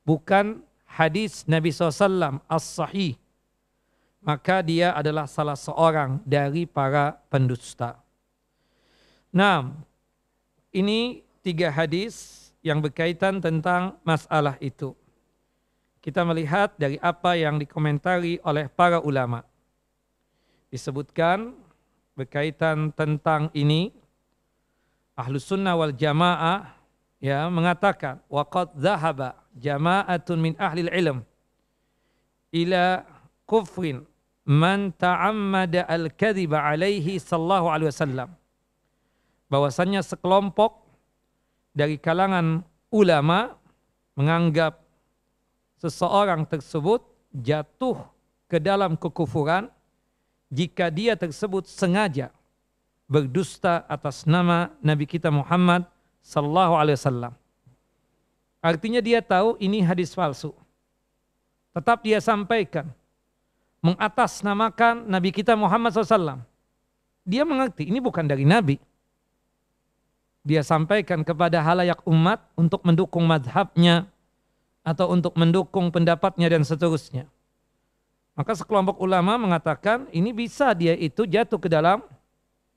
bukan hadis Nabi SAW as-sahih, maka dia adalah salah seorang dari para pendusta. Nah, ini 3 hadis yang berkaitan tentang masalah itu. Kita melihat dari apa yang dikomentari oleh para ulama. Disebutkan berkaitan tentang ini, Ahlus Sunnah wal Jamaah ya mengatakan waqad dhahaba jama'atun min ahlil ilm ila kufrin man ta'ammada al-kadhiba alaihi sallallahu alaihi wasallam. Bahwasannya sekelompok dari kalangan ulama menganggap seseorang tersebut jatuh ke dalam kekufuran jika dia tersebut sengaja berdusta atas nama Nabi kita Muhammad sallallahu alaihi wasallam. Artinya dia tahu ini hadis palsu. Tetap dia sampaikan, mengatasnamakan Nabi kita Muhammad SAW. Dia mengerti ini bukan dari Nabi. Dia sampaikan kepada halayak umat untuk mendukung madhabnya atau untuk mendukung pendapatnya dan seterusnya. Maka sekelompok ulama mengatakan ini bisa dia itu jatuh ke dalam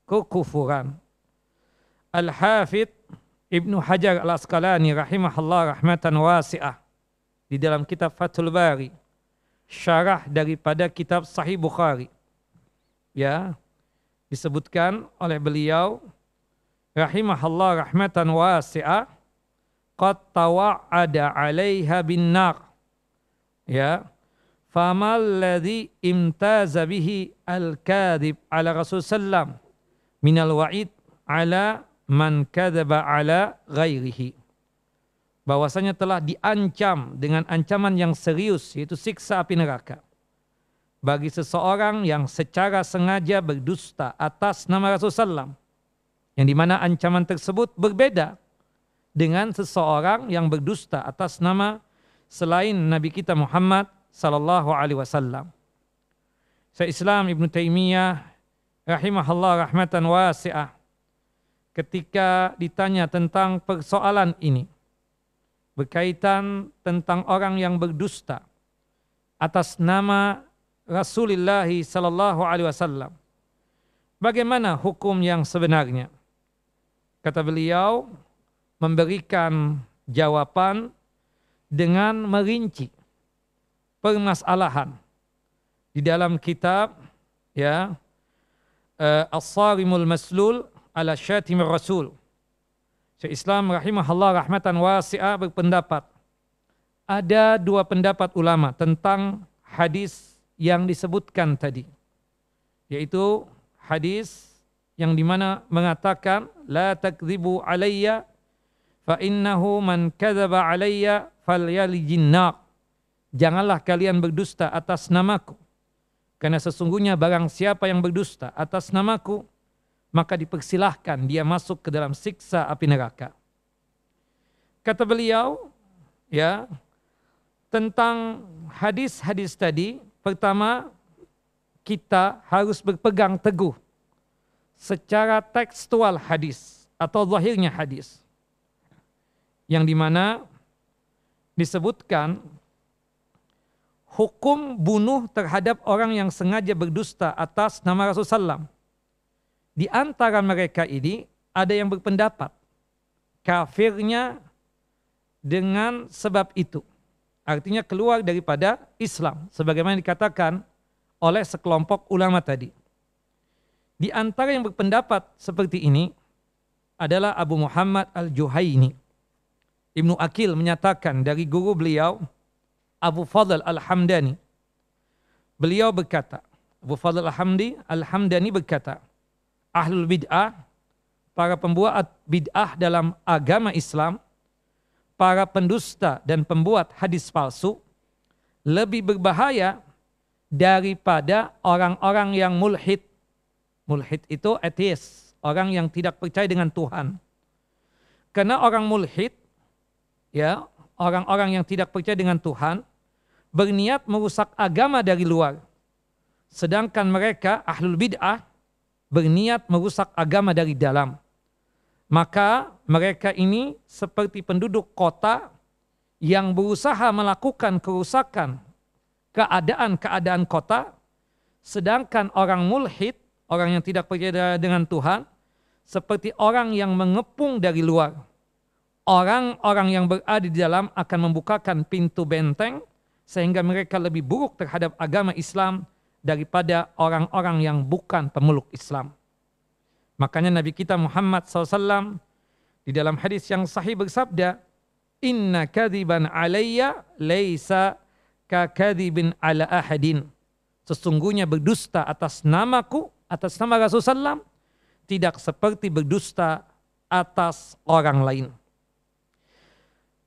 kekufuran. Al-Hafidh Ibnu Hajar Al-Asqalani rahimahullah rahmatan wasi'ah di dalam kitab Fathul Bari, syarah daripada kitab Sahih Bukhari, ya, disebutkan oleh beliau rahimahullah rahmatan wasi'ah, qad tawa'ada 'alaiha bin nar, ya, famal ladzi imtaza bihi al-kadhib ala Rasul sallam minal wa'id ala man kadzaba ala ghairihi. Bahwasanya telah diancam dengan ancaman yang serius, yaitu siksa api neraka bagi seseorang yang secara sengaja berdusta atas nama Rasul sallam, yang dimana ancaman tersebut berbeda dengan seseorang yang berdusta atas nama selain Nabi kita Muhammad sallallahu alaihi wasallam. Syekh Islam Ibnu Taimiyah rahimahullah rahmatan wasi'ah ketika ditanya tentang persoalan ini berkaitan tentang orang yang berdusta atas nama Rasulullah sallallahu alaihi wasallam, bagaimana hukum yang sebenarnya? Kata beliau, memberikan jawaban dengan merinci permasalahan di dalam kitab, ya, As-Sarimul Maslul ala Syatimir Rasul. Syekh Islam rahimahullah rahmatan wasi'ah berpendapat ada 2 pendapat ulama tentang hadis yang disebutkan tadi, yaitu hadis yang dimana mengatakan la takdzibu alayya fa innahu man kadzaba alayya falyalijin nar. Janganlah kalian berdusta atas namaku, karena sesungguhnya barang siapa yang berdusta atas namaku, maka dipersilahkan dia masuk ke dalam siksa api neraka. Kata beliau, ya, tentang hadis-hadis tadi, pertama kita harus berpegang teguh secara tekstual hadis atau zahirnya hadis, yang dimana disebutkan hukum bunuh terhadap orang yang sengaja berdusta atas nama Rasulullah SAW. Di antara mereka ini ada yang berpendapat kafirnya dengan sebab itu, artinya keluar daripada Islam, sebagaimana dikatakan oleh sekelompok ulama tadi. Di antara yang berpendapat seperti ini adalah Abu Muhammad Al-Juhaini. Ibnu Aqil menyatakan dari guru beliau Abu Fadl Al-Hamdani. Beliau berkata, Abu Fadl Al-Hamdani berkata, ahlul bid'ah, para pembuat bid'ah dalam agama Islam, para pendusta dan pembuat hadis palsu, lebih berbahaya daripada orang-orang yang mulhid. Mulhid itu ateis, orang yang tidak percaya dengan Tuhan. Karena orang mulhid, ya, orang-orang yang tidak percaya dengan Tuhan, berniat merusak agama dari luar. Sedangkan mereka, ahlul bid'ah, berniat merusak agama dari dalam. Maka mereka ini seperti penduduk kota yang berusaha melakukan kerusakan keadaan-keadaan kota, sedangkan orang mulhid, orang yang tidak percaya dengan Tuhan, seperti orang yang mengepung dari luar. Orang-orang yang berada di dalam akan membukakan pintu benteng sehingga mereka lebih buruk terhadap agama Islam daripada orang-orang yang bukan pemeluk Islam. Makanya Nabi kita Muhammad SAW di dalam hadis yang sahih bersabda, Inna kadhiban alayya laisa ka kadhibin ala ahadin. Sesungguhnya berdusta atas namaku, atas nama Rasulullah SAW, tidak seperti berdusta atas orang lain.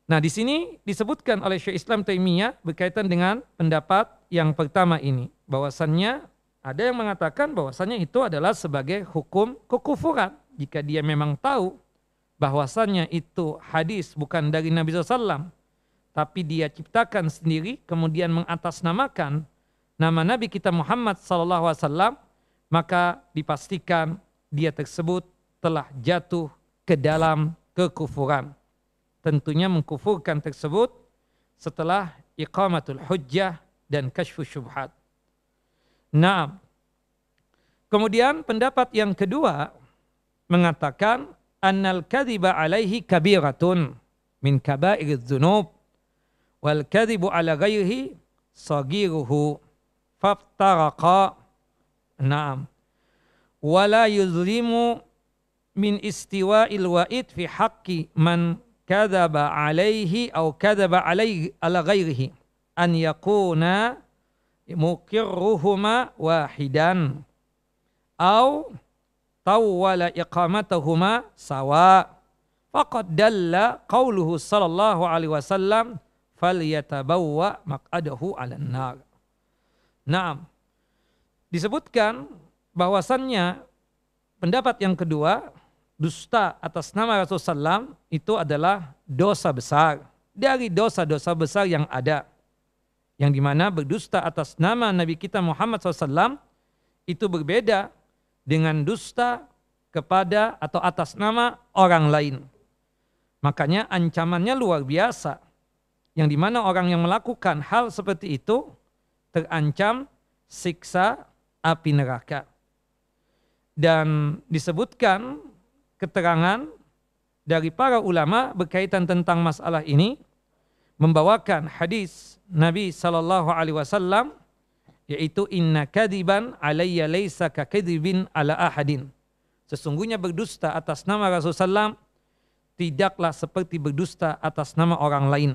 Nah, di sini disebutkan oleh Syekh Islam Taimiyah berkaitan dengan pendapat yang pertama ini, bahwasannya ada yang mengatakan bahwasannya itu adalah sebagai hukum kekufuran jika dia memang tahu bahwasannya itu hadis bukan dari Nabi SAW, tapi dia ciptakan sendiri kemudian mengatasnamakan nama Nabi kita Muhammad SAW, maka dipastikan dia tersebut telah jatuh ke dalam kekufuran. Tentunya mengkufurkan tersebut setelah iqamatul hujjah dan kasyfus syubhat. Nah, kemudian pendapat yang kedua mengatakan annal kadhiba alaihi kabiratun min kaba'iriz dzunub wal kadhibu ala ghairihi sagiruhu faftaraqa. Naam. Wala yuzlimu min istiwa'il wa'id fi haqqi man kadzaba alaihi aw kadzaba alaihi ala ghairihi an yakuna muqirruhuma wahidan aw tawwala iqamatahuma sawa faqad dalla qauluhu sallallahu alaihi wasallam falyatabawwa maq'adahu 'alan nar. Naam. Disebutkan bahwasannya pendapat yang kedua, dusta atas nama Rasulullah SAW itu adalah dosa besar dari dosa-dosa besar yang ada, yang dimana berdusta atas nama Nabi kita Muhammad SAW itu berbeda dengan dusta kepada atau atas nama orang lain. Makanya ancamannya luar biasa, yang dimana orang yang melakukan hal seperti itu terancam siksa api neraka. Dan disebutkan keterangan dari para ulama berkaitan tentang masalah ini, membawakan hadis Nabi SAW, yaitu inna kadiban alayya laysa ka kadibin ala ahadin. Sesungguhnya berdusta atas nama Rasulullah SAW tidaklah seperti berdusta atas nama orang lain.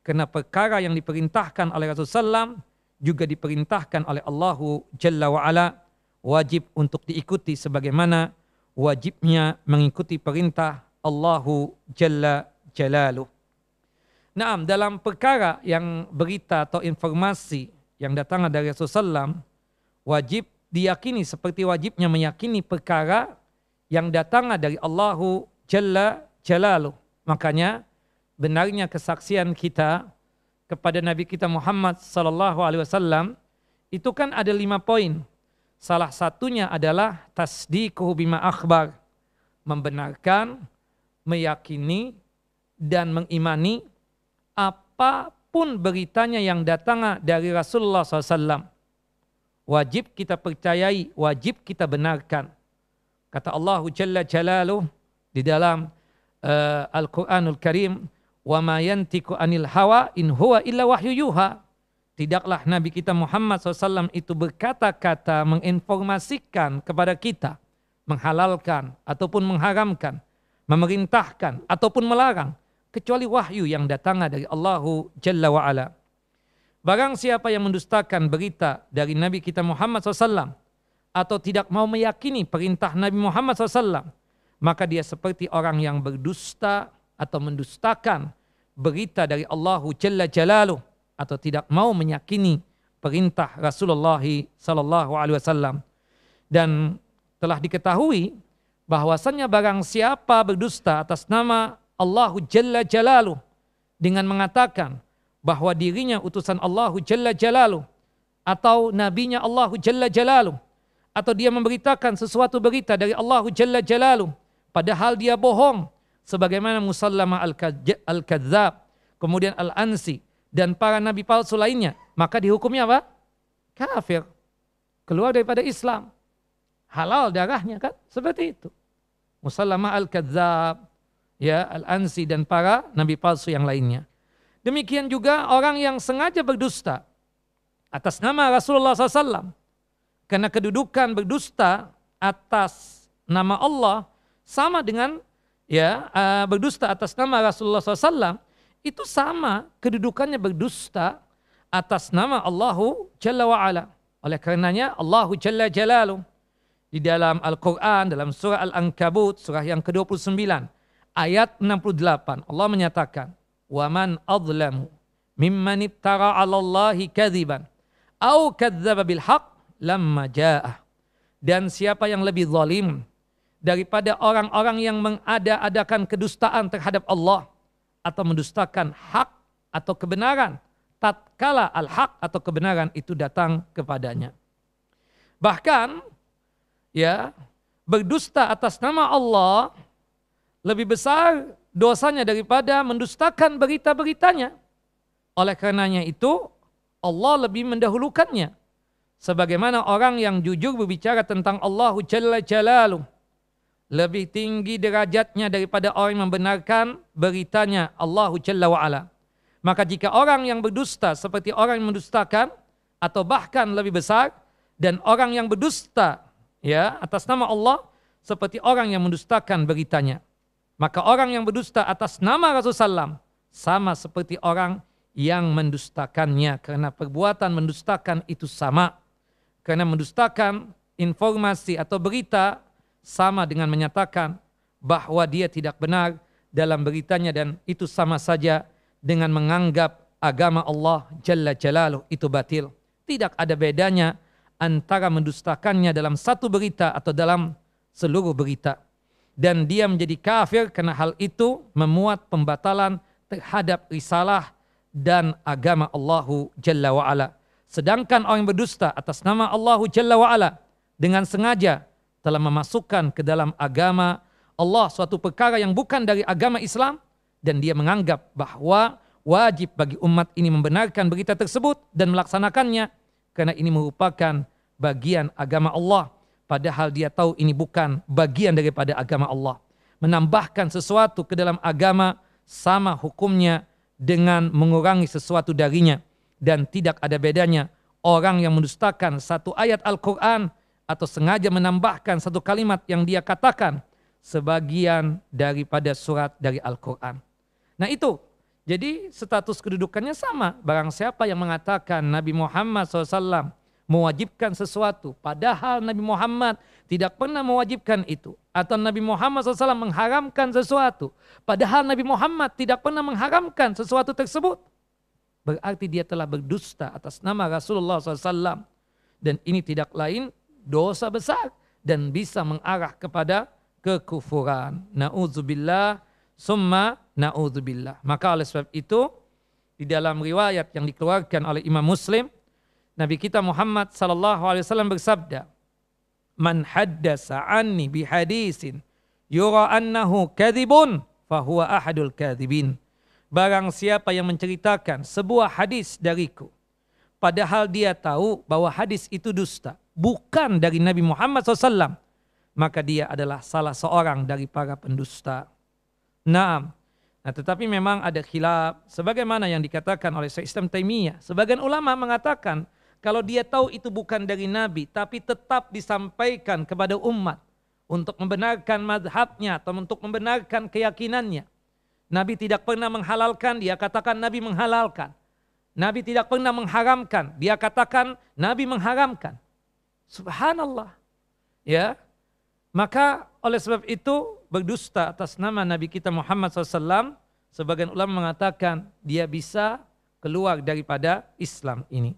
Karena perkara yang diperintahkan oleh Rasulullah SAW juga diperintahkan oleh Allahu Jalla wa'ala, wajib untuk diikuti sebagaimana wajibnya mengikuti perintah Allahu Jalla Jalaluh. Naam, dalam perkara yang berita atau informasi yang datang dari Rasulullah SAW, wajib diyakini seperti wajibnya meyakini perkara yang datang dari Allahu Jalla Jalaluh. Makanya benarnya kesaksian kita kepada Nabi kita Muhammad SAW itu kan ada 5 poin. Salah satunya adalah tasdiquhu bima akhbar, membenarkan, meyakini dan mengimani apapun beritanya yang datang dari Rasulullah SAW. Wajib kita percayai, wajib kita benarkan. Kata Allahu Jalla Jalaluh di dalam Al-Quranul Karim, wa ma yantiqu anil hawa in huwa illa wahyu yuha. Tidaklah Nabi kita Muhammad SAW itu berkata-kata menginformasikan kepada kita, menghalalkan ataupun mengharamkan, memerintahkan ataupun melarang, kecuali wahyu yang datang dari Allahu Jalla wa'ala. Barang siapa yang mendustakan berita dari Nabi kita Muhammad SAW atau tidak mau meyakini perintah Nabi Muhammad SAW, maka dia seperti orang yang berdusta atau mendustakan berita dari Allahu Jalla Jalaluh, atau tidak mau meyakini perintah Rasulullah SAW. Dan telah diketahui bahwasannya barang siapa berdusta atas nama Allahu Jalla Jalaluh dengan mengatakan bahwa dirinya utusan Allahu Jalla Jalaluh atau nabinya Allahu Jalla Jalaluh, atau dia memberitakan sesuatu berita dari Allahu Jalla Jalaluh padahal dia bohong, sebagaimana Musallamah al-Kadzab kemudian Al-Ansi, dan para nabi palsu lainnya, maka dihukumnya apa? Kafir. Keluar daripada Islam. Halal darahnya kan? Seperti itu. Musallamah Al-Kadzab, ya, Al-Ansi dan para nabi palsu yang lainnya. Demikian juga orang yang sengaja berdusta atas nama Rasulullah SAW. Karena kedudukan berdusta atas nama Allah sama dengan ya berdusta atas nama Rasulullah SAW, itu sama kedudukannya berdusta atas nama Allahu Jalla wa'ala. Oleh karenanya Allahu Jalla Jalaluh di dalam Al-Quran, dalam surah Al-Ankabut, surah yang ke-29, ayat 68, Allah menyatakan, وَمَنْ أَظْلَمُ مِمَّنِ ابْتَغَى عَلَى اللَّهِ كَذِبًا أَوْ كَذَّبَ بِالْحَقِّ لَمَّا جَاءَهُ. Dan siapa yang lebih zalim daripada orang-orang yang mengada-adakan kedustaan terhadap Allah atau mendustakan hak atau kebenaran tatkala al-haq atau kebenaran itu datang kepadanya. Bahkan ya, berdusta atas nama Allah lebih besar dosanya daripada mendustakan berita-beritanya. Oleh karenanya itu Allah lebih mendahulukannya. Sebagaimana orang yang jujur berbicara tentang Allahu Jalla Jalaluh lebih tinggi derajatnya daripada orang yang membenarkan beritanya Allahu Jalla wa'ala. Maka jika orang yang berdusta seperti orang yang mendustakan, atau bahkan lebih besar, dan orang yang berdusta ya atas nama Allah seperti orang yang mendustakan beritanya, maka orang yang berdusta atas nama Rasulullah SAW sama seperti orang yang mendustakannya. Karena perbuatan mendustakan itu sama. Karena mendustakan informasi atau berita sama dengan menyatakan bahwa dia tidak benar dalam beritanya, dan itu sama saja dengan menganggap agama Allah Jalla Jalaluh itu batil. Tidak ada bedanya antara mendustakannya dalam satu berita atau dalam seluruh berita. Dan dia menjadi kafir karena hal itu memuat pembatalan terhadap risalah dan agama Allahu Jalla wa'ala. Sedangkan orang yang berdusta atas nama Allahu Jalla wa'ala dengan sengaja telah memasukkan ke dalam agama Allah suatu perkara yang bukan dari agama Islam, dan dia menganggap bahwa wajib bagi umat ini membenarkan berita tersebut dan melaksanakannya karena ini merupakan bagian agama Allah, padahal dia tahu ini bukan bagian daripada agama Allah. Menambahkan sesuatu ke dalam agama sama hukumnya dengan mengurangi sesuatu darinya, dan tidak ada bedanya orang yang mendustakan satu ayat Al-Quran atau sengaja menambahkan satu kalimat yang dia katakan sebagian daripada surat dari Al-Quran. Nah itu, jadi status kedudukannya sama. Barang siapa yang mengatakan Nabi Muhammad SAW mewajibkan sesuatu, padahal Nabi Muhammad tidak pernah mewajibkan itu. Atau Nabi Muhammad SAW mengharamkan sesuatu, padahal Nabi Muhammad tidak pernah mengharamkan sesuatu tersebut, berarti dia telah berdusta atas nama Rasulullah SAW. Dan ini tidak lain dosa besar dan bisa mengarah kepada kekufuran. Na'udzubillah summa na'udzubillah. Maka oleh sebab itu di dalam riwayat yang dikeluarkan oleh Imam Muslim, Nabi kita Muhammad SAW bersabda, "Man haddasa anni bihadisin yura annahu kadhibun fahuwa ahadul kadhibin." Barang siapa yang menceritakan sebuah hadis dariku, padahal dia tahu bahwa hadis itu dusta, bukan dari Nabi Muhammad SAW, maka dia adalah salah seorang dari para pendusta. Nah, tetapi memang ada khilaf, sebagaimana yang dikatakan oleh Syekh Islam Taimiyah. Sebagian ulama mengatakan kalau dia tahu itu bukan dari Nabi, tapi tetap disampaikan kepada umat untuk membenarkan mazhabnya atau untuk membenarkan keyakinannya. Nabi tidak pernah menghalalkan, dia katakan Nabi menghalalkan. Nabi tidak pernah mengharamkan, dia katakan Nabi mengharamkan. Subhanallah. Ya, maka oleh sebab itu berdusta atas nama Nabi kita Muhammad SAW, sebagian ulama mengatakan dia bisa keluar daripada Islam ini.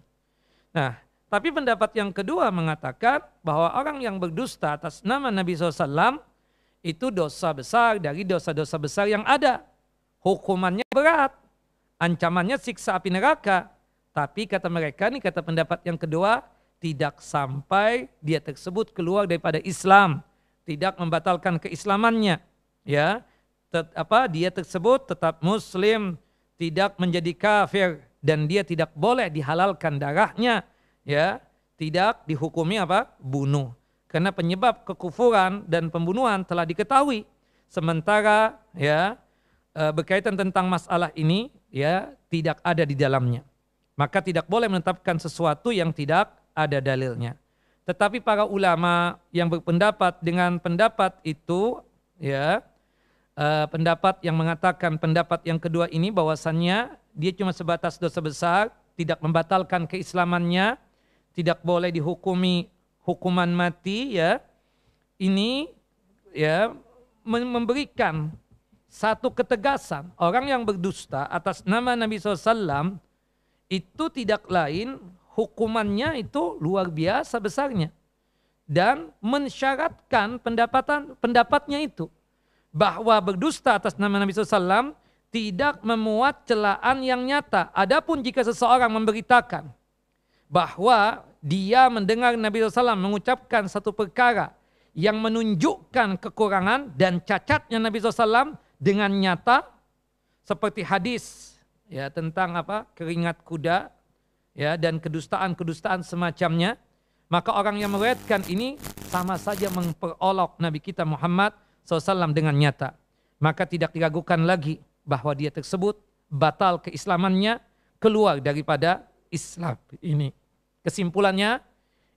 Nah, tapi pendapat yang kedua mengatakan bahwa orang yang berdusta atas nama Nabi SAW itu dosa besar dari dosa-dosa besar yang ada. Hukumannya berat, ancamannya siksa api neraka. Tapi kata mereka, ini kata pendapat yang kedua, tidak sampai dia tersebut keluar daripada Islam, tidak membatalkan keislamannya, ya, dia tersebut tetap Muslim, tidak menjadi kafir dan dia tidak boleh dihalalkan darahnya, ya, tidak dihukumi apa? Bunuh. Karena penyebab kekufuran dan pembunuhan telah diketahui. Sementara ya berkaitan tentang masalah ini ya tidak ada di dalamnya. Maka tidak boleh menetapkan sesuatu yang tidak ada dalilnya. Tetapi para ulama yang berpendapat dengan pendapat itu, ya, pendapat yang mengatakan pendapat yang kedua ini bahwasannya dia cuma sebatas dosa besar, tidak membatalkan keislamannya, tidak boleh dihukumi hukuman mati, ya. Ini ya memberikan satu ketegasan orang yang berdusta atas nama Nabi SAW itu tidak lain hukumannya itu luar biasa besarnya dan mensyaratkan pendapatnya itu bahwa berdusta atas nama Nabi SAW tidak memuat celaan yang nyata. Adapun jika seseorang memberitakan bahwa dia mendengar Nabi SAW mengucapkan satu perkara yang menunjukkan kekurangan dan cacatnya Nabi SAW dengan nyata, seperti hadis ya tentang apa keringat kuda ya dan kedustaan-kedustaan semacamnya, maka orang yang meriwayatkan ini sama saja memperolok Nabi kita Muhammad SAW dengan nyata. Maka tidak diragukan lagi bahwa dia tersebut batal keislamannya, keluar daripada Islam ini. Kesimpulannya,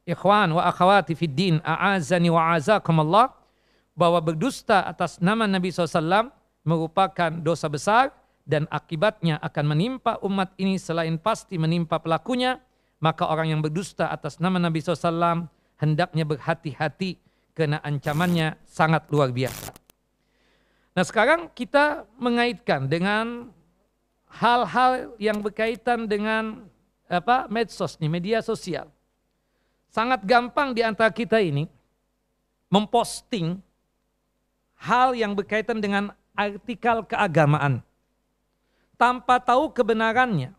ikhwan wa akhwati fid din, a'azani wa a'azakumullah, bahwa berdusta atas nama Nabi SAW merupakan dosa besar dan akibatnya akan menimpa umat ini selain pasti menimpa pelakunya. Maka orang yang berdusta atas nama Nabi SAW hendaknya berhati-hati karena ancamannya sangat luar biasa. Nah sekarang kita mengaitkan dengan hal-hal yang berkaitan dengan medsos nih, media sosial. Sangat gampang di antara kita ini memposting hal yang berkaitan dengan artikel keagamaan tanpa tahu kebenarannya.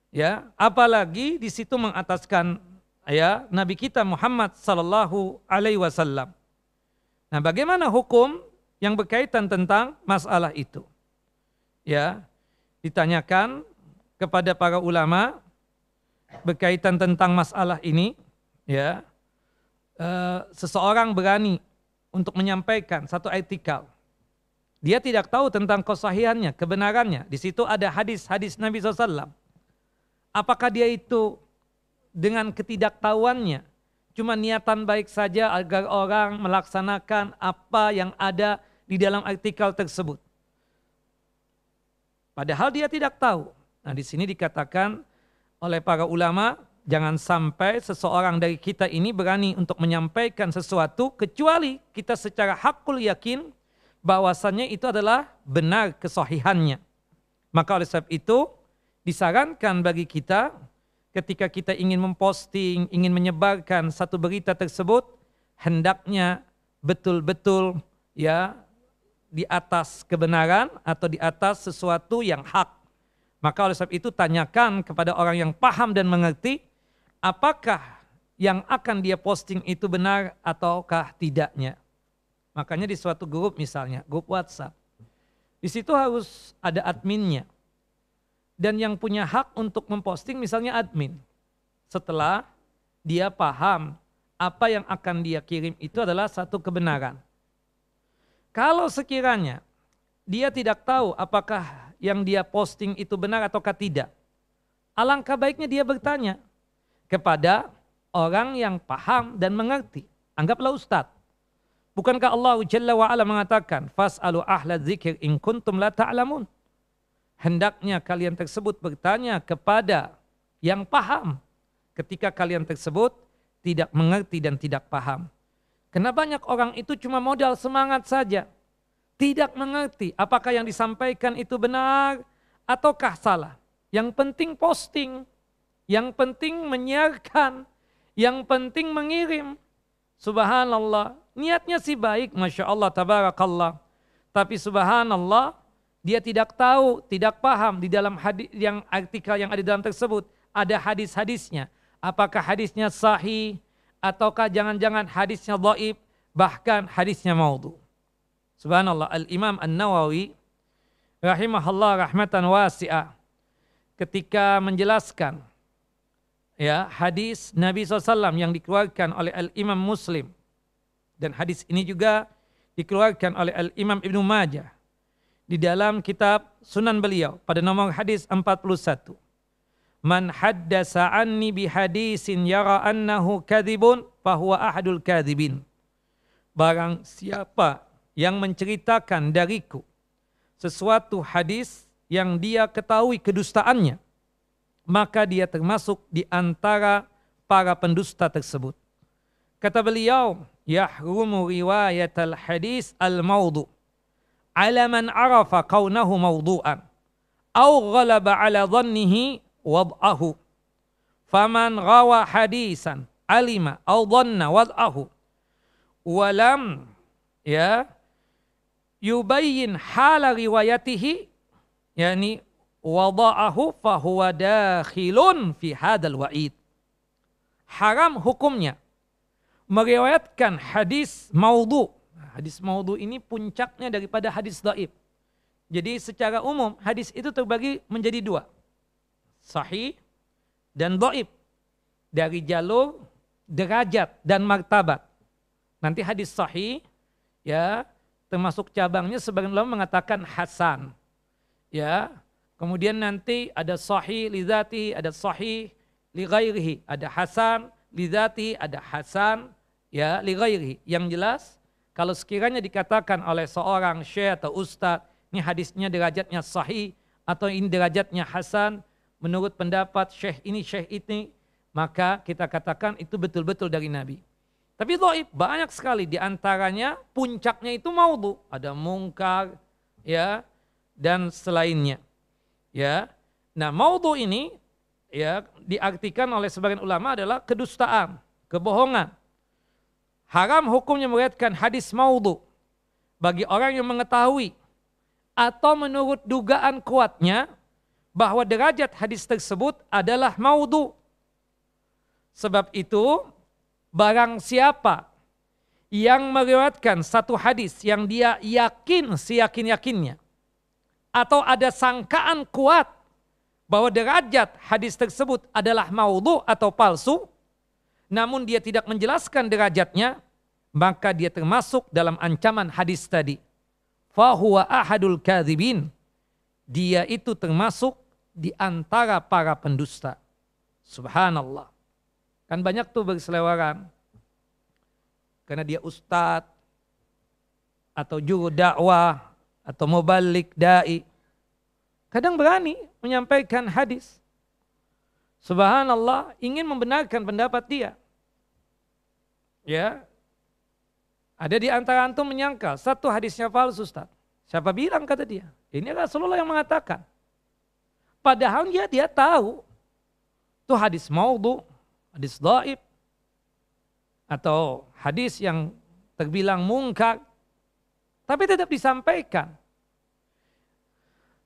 Ya, apalagi di situ mengataskan ya Nabi kita Muhammad sallallahu alaihi wasallam. Nah, bagaimana hukum yang berkaitan tentang masalah itu? Ya, ditanyakan kepada para ulama berkaitan tentang masalah ini, ya. Seseorang berani untuk menyampaikan satu artikel. Dia tidak tahu tentang kesahihannya, kebenarannya. Di situ ada hadis-hadis Nabi SAW. Apakah dia itu dengan ketidaktahuannya, cuma niatan baik saja agar orang melaksanakan apa yang ada di dalam artikel tersebut. Padahal dia tidak tahu. Nah di sini dikatakan oleh para ulama, jangan sampai seseorang dari kita ini berani untuk menyampaikan sesuatu kecuali kita secara hakul yakin bahwasannya itu adalah benar kesahihannya. Maka oleh sebab itu disarankan bagi kita ketika kita ingin memposting, ingin menyebarkan satu berita tersebut, hendaknya betul-betul ya di atas kebenaran atau di atas sesuatu yang hak. Maka oleh sebab itu tanyakan kepada orang yang paham dan mengerti apakah yang akan dia posting itu benar ataukah tidaknya. Makanya di suatu grup misalnya, grup WhatsApp, di situ harus ada adminnya. Dan yang punya hak untuk memposting misalnya admin. Setelah dia paham apa yang akan dia kirim itu adalah satu kebenaran. Kalau sekiranya dia tidak tahu apakah yang dia posting itu benar ataukah tidak, alangkah baiknya dia bertanya kepada orang yang paham dan mengerti. Anggaplah ustadz. Bukankah Allah Jalla wa'ala mengatakan, Fas'alu ahla dzikir in kuntum la ta'lamun. Hendaknya kalian tersebut bertanya kepada yang paham ketika kalian tersebut tidak mengerti dan tidak paham. Karena banyak orang itu cuma modal semangat saja. Tidak mengerti apakah yang disampaikan itu benar ataukah salah. Yang penting posting, yang penting menyiarkan, yang penting mengirim. Subhanallah, niatnya sih baik, Masya Allah, tabarakallah. Tapi subhanallah, dia tidak tahu, tidak paham di dalam hadis yang artikel yang ada di dalam tersebut. Ada hadis-hadisnya. Apakah hadisnya sahih, ataukah jangan-jangan hadisnya dhaif, bahkan hadisnya maudhu. Subhanallah, Al-Imam An-Nawawi rahimahullah rahmatan wasi'ah ketika menjelaskan ya hadis Nabi SAW yang dikeluarkan oleh Al-Imam Muslim, dan hadis ini juga dikeluarkan oleh Al-Imam Ibnu Majah di dalam kitab Sunan beliau pada nomor hadis 41. Man haddasa anni bihadisin yara annahu kadhibun fahuwa ahadul kadhibin. Barang siapa yang menceritakan dariku sesuatu hadis yang dia ketahui kedustaannya, maka dia termasuk di antara para pendusta tersebut. Kata beliau, yahrumu riwayatal hadis al-mawdu' ala man arafa kaunahu mawdu'an au ghalaba ala dhannihi wad'ahu. Faman rawa hadisan alima au dhanna wad'ahu walam yubayyin hala riwayatihi yani wada'ahu fahuwa dakhilun fi hadal wa'id. Haram hukumnya meriwayatkan hadis maudhu. Hadis maudhu ini puncaknya daripada hadis dhaif. Jadi secara umum hadis itu terbagi menjadi dua, sahih dan dhaif, dari jalur derajat dan martabat. Nanti hadis sahih ya termasuk cabangnya sebagian ulama mengatakan hasan. Ya, kemudian nanti ada sahih li dzatihi, ada sahih li ghairihi, ada hasan li dzatihi, ada hasan ya li ghairihi. Yang jelas kalau sekiranya dikatakan oleh seorang syekh atau ustadz, ini hadisnya derajatnya sahih atau ini derajatnya hasan menurut pendapat syekh ini, maka kita katakan itu betul-betul dari Nabi. Tapi dhaif banyak sekali, di antaranya puncaknya itu maudhu, ada mungkar ya dan selainnya. Ya. Nah, maudhu ini ya diartikan oleh sebagian ulama adalah kedustaan, kebohongan. Haram hukumnya meriwayatkan hadis maudhu bagi orang yang mengetahui atau menurut dugaan kuatnya bahwa derajat hadis tersebut adalah maudhu. Sebab itu barang siapa yang meriwayatkan satu hadis yang dia yakin seyakin-yakinnya atau ada sangkaan kuat bahwa derajat hadis tersebut adalah maudhu atau palsu, namun dia tidak menjelaskan derajatnya, maka dia termasuk dalam ancaman hadis tadi. Fahuwa ahadul kadzibin. Dia itu termasuk di antara para pendusta. Subhanallah. Kan banyak tuh berselewaran. Karena dia ustadz atau juru dakwah atau mubalik dai. Kadang berani menyampaikan hadis. Subhanallah, ingin membenarkan pendapat dia. Ya. Ada di antara antum menyangkal satu hadisnya palsu, Ustaz. Siapa bilang, kata dia? Ini Rasulullah yang mengatakan. Padahal dia tahu itu hadis maudhu, hadis dhaif, atau hadis yang terbilang mungkar, tapi tetap disampaikan.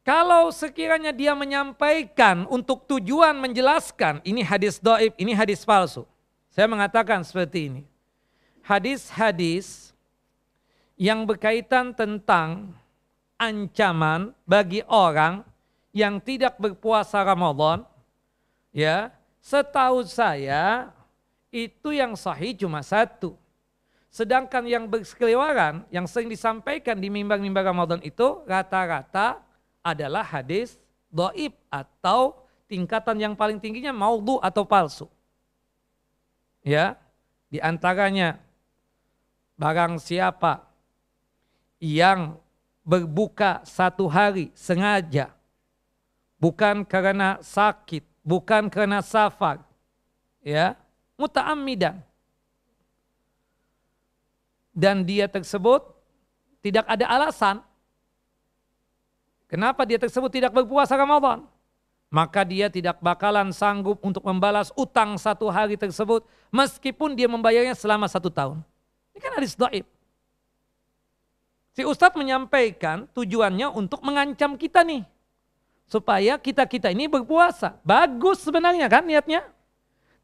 Kalau sekiranya dia menyampaikan untuk tujuan menjelaskan ini hadis dhaif, ini hadis palsu, saya mengatakan seperti ini. Hadis-hadis yang berkaitan tentang ancaman bagi orang yang tidak berpuasa Ramadan, ya, setahu saya itu yang sahih cuma satu. Sedangkan yang bersekeliwaran, yang sering disampaikan di mimbar-mimbar Ramadan itu rata-rata adalah hadis dhaif atau tingkatan yang paling tingginya maudhu atau palsu. Ya, di antaranya barang siapa yang berbuka satu hari sengaja, bukan karena sakit, bukan karena safar, ya, muta'ammidan, dan dia tersebut tidak ada alasan kenapa dia tersebut tidak berpuasa Ramadan, maka dia tidak bakalan sanggup untuk membalas utang satu hari tersebut meskipun dia membayarnya selama 1 tahun. Ini kan hadis dhaif. Si Ustadz menyampaikan tujuannya untuk mengancam kita nih, supaya kita ini berpuasa. Bagus sebenarnya kan niatnya.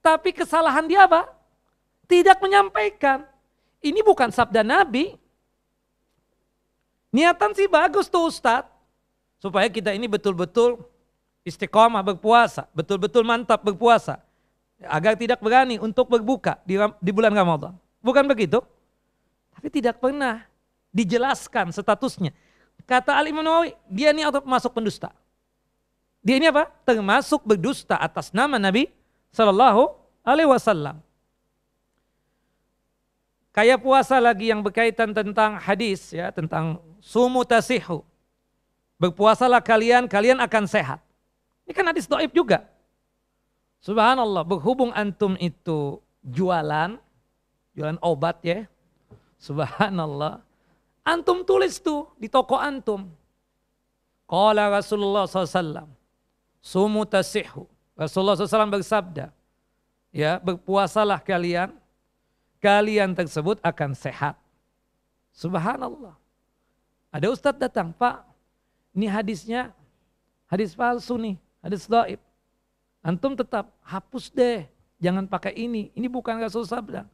Tapi kesalahan dia apa? Tidak menyampaikan. Ini bukan sabda Nabi. Niatan sih bagus tuh Ustadz. Supaya kita ini betul-betul istiqomah berpuasa, betul-betul mantap berpuasa. Agar tidak berani untuk berbuka di bulan Ramadan. Bukan begitu? Tapi tidak pernah dijelaskan statusnya. Kata Al-Imam Nawawi, dia ini masuk pendusta. Dia ini apa? Termasuk berdusta atas nama Nabi Sallallahu Alaihi Wasallam. Kayak puasa lagi yang berkaitan tentang hadis, ya, tentang sumu tasihu. Berpuasalah kalian, kalian akan sehat. Ini kan hadis dhaif juga. Subhanallah, berhubung antum itu jualan obat ya. Subhanallah. Antum tulis tuh di toko antum. Qala Rasulullah SAW. Sumu tasihu. Rasulullah SAW bersabda. Ya, berpuasalah kalian. Kalian tersebut akan sehat. Subhanallah. Ada ustadz datang, Pak. Ini hadisnya, hadis palsu nih, hadis dhaif. Antum tetap hapus deh, jangan pakai ini. Ini bukan Rasul sabda.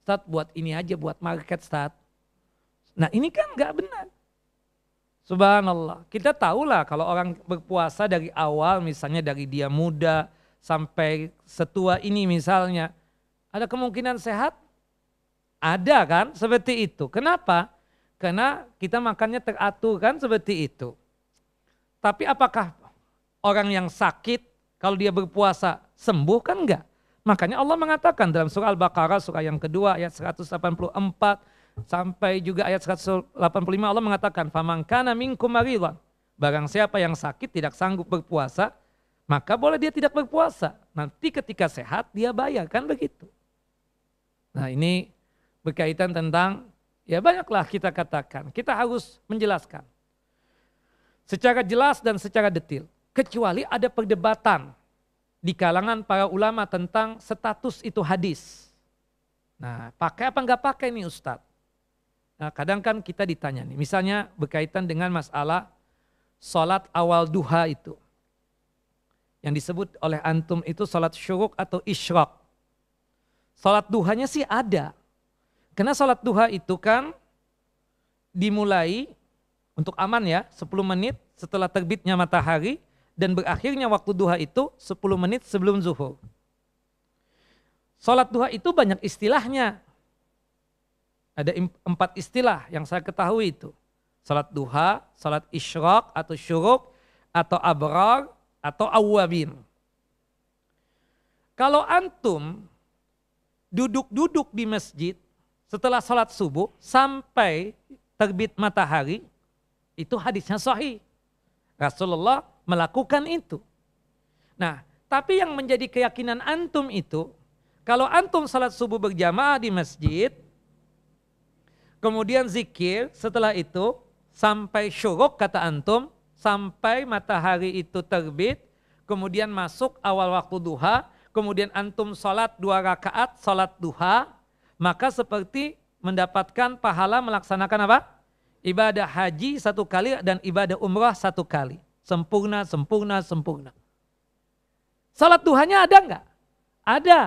Ustaz buat ini aja, buat market Ustaz. Nah ini kan nggak benar. Subhanallah. Kita tahulah kalau orang berpuasa dari awal, misalnya dari dia muda sampai setua ini misalnya, ada kemungkinan sehat? Ada kan seperti itu. Kenapa? Karena kita makannya teratur kan seperti itu. Tapi apakah orang yang sakit kalau dia berpuasa sembuh kan enggak? Makanya Allah mengatakan dalam surah Al-Baqarah surah yang kedua ayat 184 sampai juga ayat 185 Allah mengatakan faman kana minkum maridan, barang siapa yang sakit tidak sanggup berpuasa maka boleh dia tidak berpuasa. Nanti ketika sehat dia bayar kan begitu. Nah ini berkaitan tentang ya banyaklah kita katakan. Kita harus menjelaskan secara jelas dan secara detail. Kecuali ada perdebatan di kalangan para ulama tentang status itu hadis. Nah pakai apa enggak pakai nih Ustadz? Nah kadang kan kita ditanya nih, misalnya berkaitan dengan masalah sholat awal duha itu. Yang disebut oleh antum itu sholat syuruk atau isyraq. Sholat duhanya sih ada. Karena sholat duha itu kan dimulai untuk aman ya 10 menit setelah terbitnya matahari. Dan berakhirnya waktu duha itu 10 menit sebelum zuhur. Sholat duha itu banyak istilahnya. Ada 4 istilah yang saya ketahui itu. Sholat duha, sholat isyraq atau syuruk, atau abrar, atau awwabin. Kalau antum duduk-duduk di masjid setelah sholat subuh sampai terbit matahari, itu hadisnya sahih. Rasulullah melakukan itu. Nah, tapi yang menjadi keyakinan antum itu, kalau antum salat subuh berjamaah di masjid, kemudian zikir setelah itu, sampai syuruk kata antum, sampai matahari itu terbit, kemudian masuk awal waktu duha, kemudian antum salat 2 rakaat, salat duha, maka seperti mendapatkan pahala melaksanakan apa? Ibadah haji 1 kali dan ibadah umrah 1 kali. Sempurna, sempurna, sempurna. Salat duhanya ada enggak? Ada.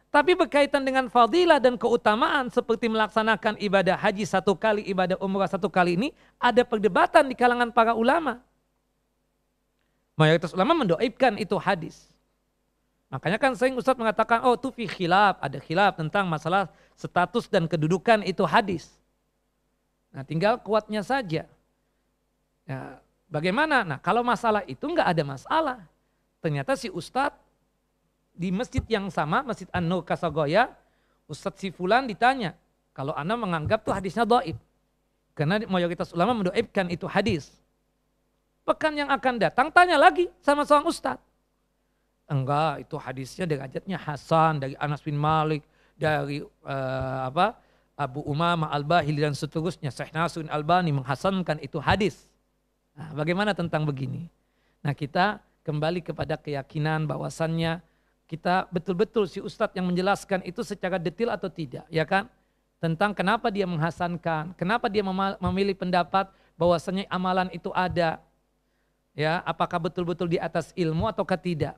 Tapi berkaitan dengan fadilah dan keutamaan seperti melaksanakan ibadah haji 1 kali, ibadah umrah 1 kali ini, ada perdebatan di kalangan para ulama. Mayoritas ulama mendoibkan itu hadis. Makanya kan sering Ustadz mengatakan, oh itu fi khilaf, ada khilaf tentang masalah status dan kedudukan itu hadis. Nah tinggal kuatnya saja. Ya, bagaimana? Nah kalau masalah itu enggak ada masalah. Ternyata si Ustadz di masjid yang sama, Masjid An-Nur Kasagoya, Ustadz si Fulan ditanya, kalau Anda menganggap tuh hadisnya dhaif. Karena mayoritas ulama mendoibkan itu hadis. Pekan yang akan datang tanya lagi sama seorang Ustadz. Enggak, itu hadisnya derajatnya Hasan, dari Anas bin Malik, dari Abu Umamah Al-Bahili dan seterusnya. Syekh Nasruddin Albani menghasankan itu hadis. Nah, bagaimana tentang begini? Nah kita kembali kepada keyakinan bahwasannya kita betul-betul si Ustadz yang menjelaskan itu secara detail atau tidak, ya kan? Tentang kenapa dia menghasankan, kenapa dia memilih pendapat bahwasannya amalan itu ada, ya? Apakah betul-betul di atas ilmu ataukah tidak?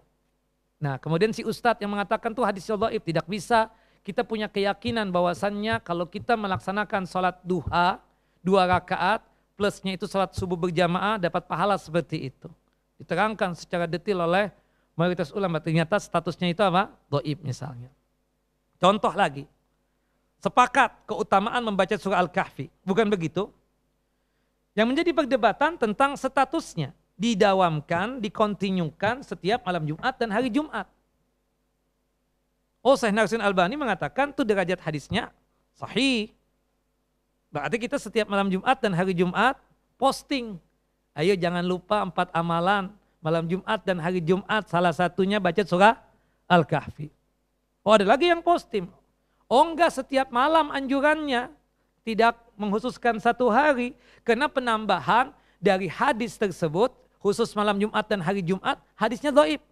Nah, kemudian si Ustadz yang mengatakan tuh hadis dhaif tidak bisa. Kita punya keyakinan bahwasannya kalau kita melaksanakan sholat duha 2 rakaat plusnya itu salat subuh berjamaah dapat pahala seperti itu. Diterangkan secara detail oleh mayoritas ulama, ternyata statusnya itu apa? Dhaif misalnya. Contoh lagi, sepakat keutamaan membaca surah Al-Kahfi, bukan begitu? Yang menjadi perdebatan tentang statusnya, didawamkan, dikontinyukan setiap malam Jumat dan hari Jumat. Syekh Nasruddin Albani mengatakan itu derajat hadisnya sahih. Berarti kita setiap malam Jumat dan hari Jumat posting. Ayo jangan lupa 4 amalan malam Jumat dan hari Jumat, salah satunya baca surah Al-Kahfi. Ada lagi yang posting. Enggak, setiap malam anjurannya, tidak mengkhususkan satu hari. Karena penambahan dari hadis tersebut, khusus malam Jumat dan hari Jumat, hadisnya dhaif.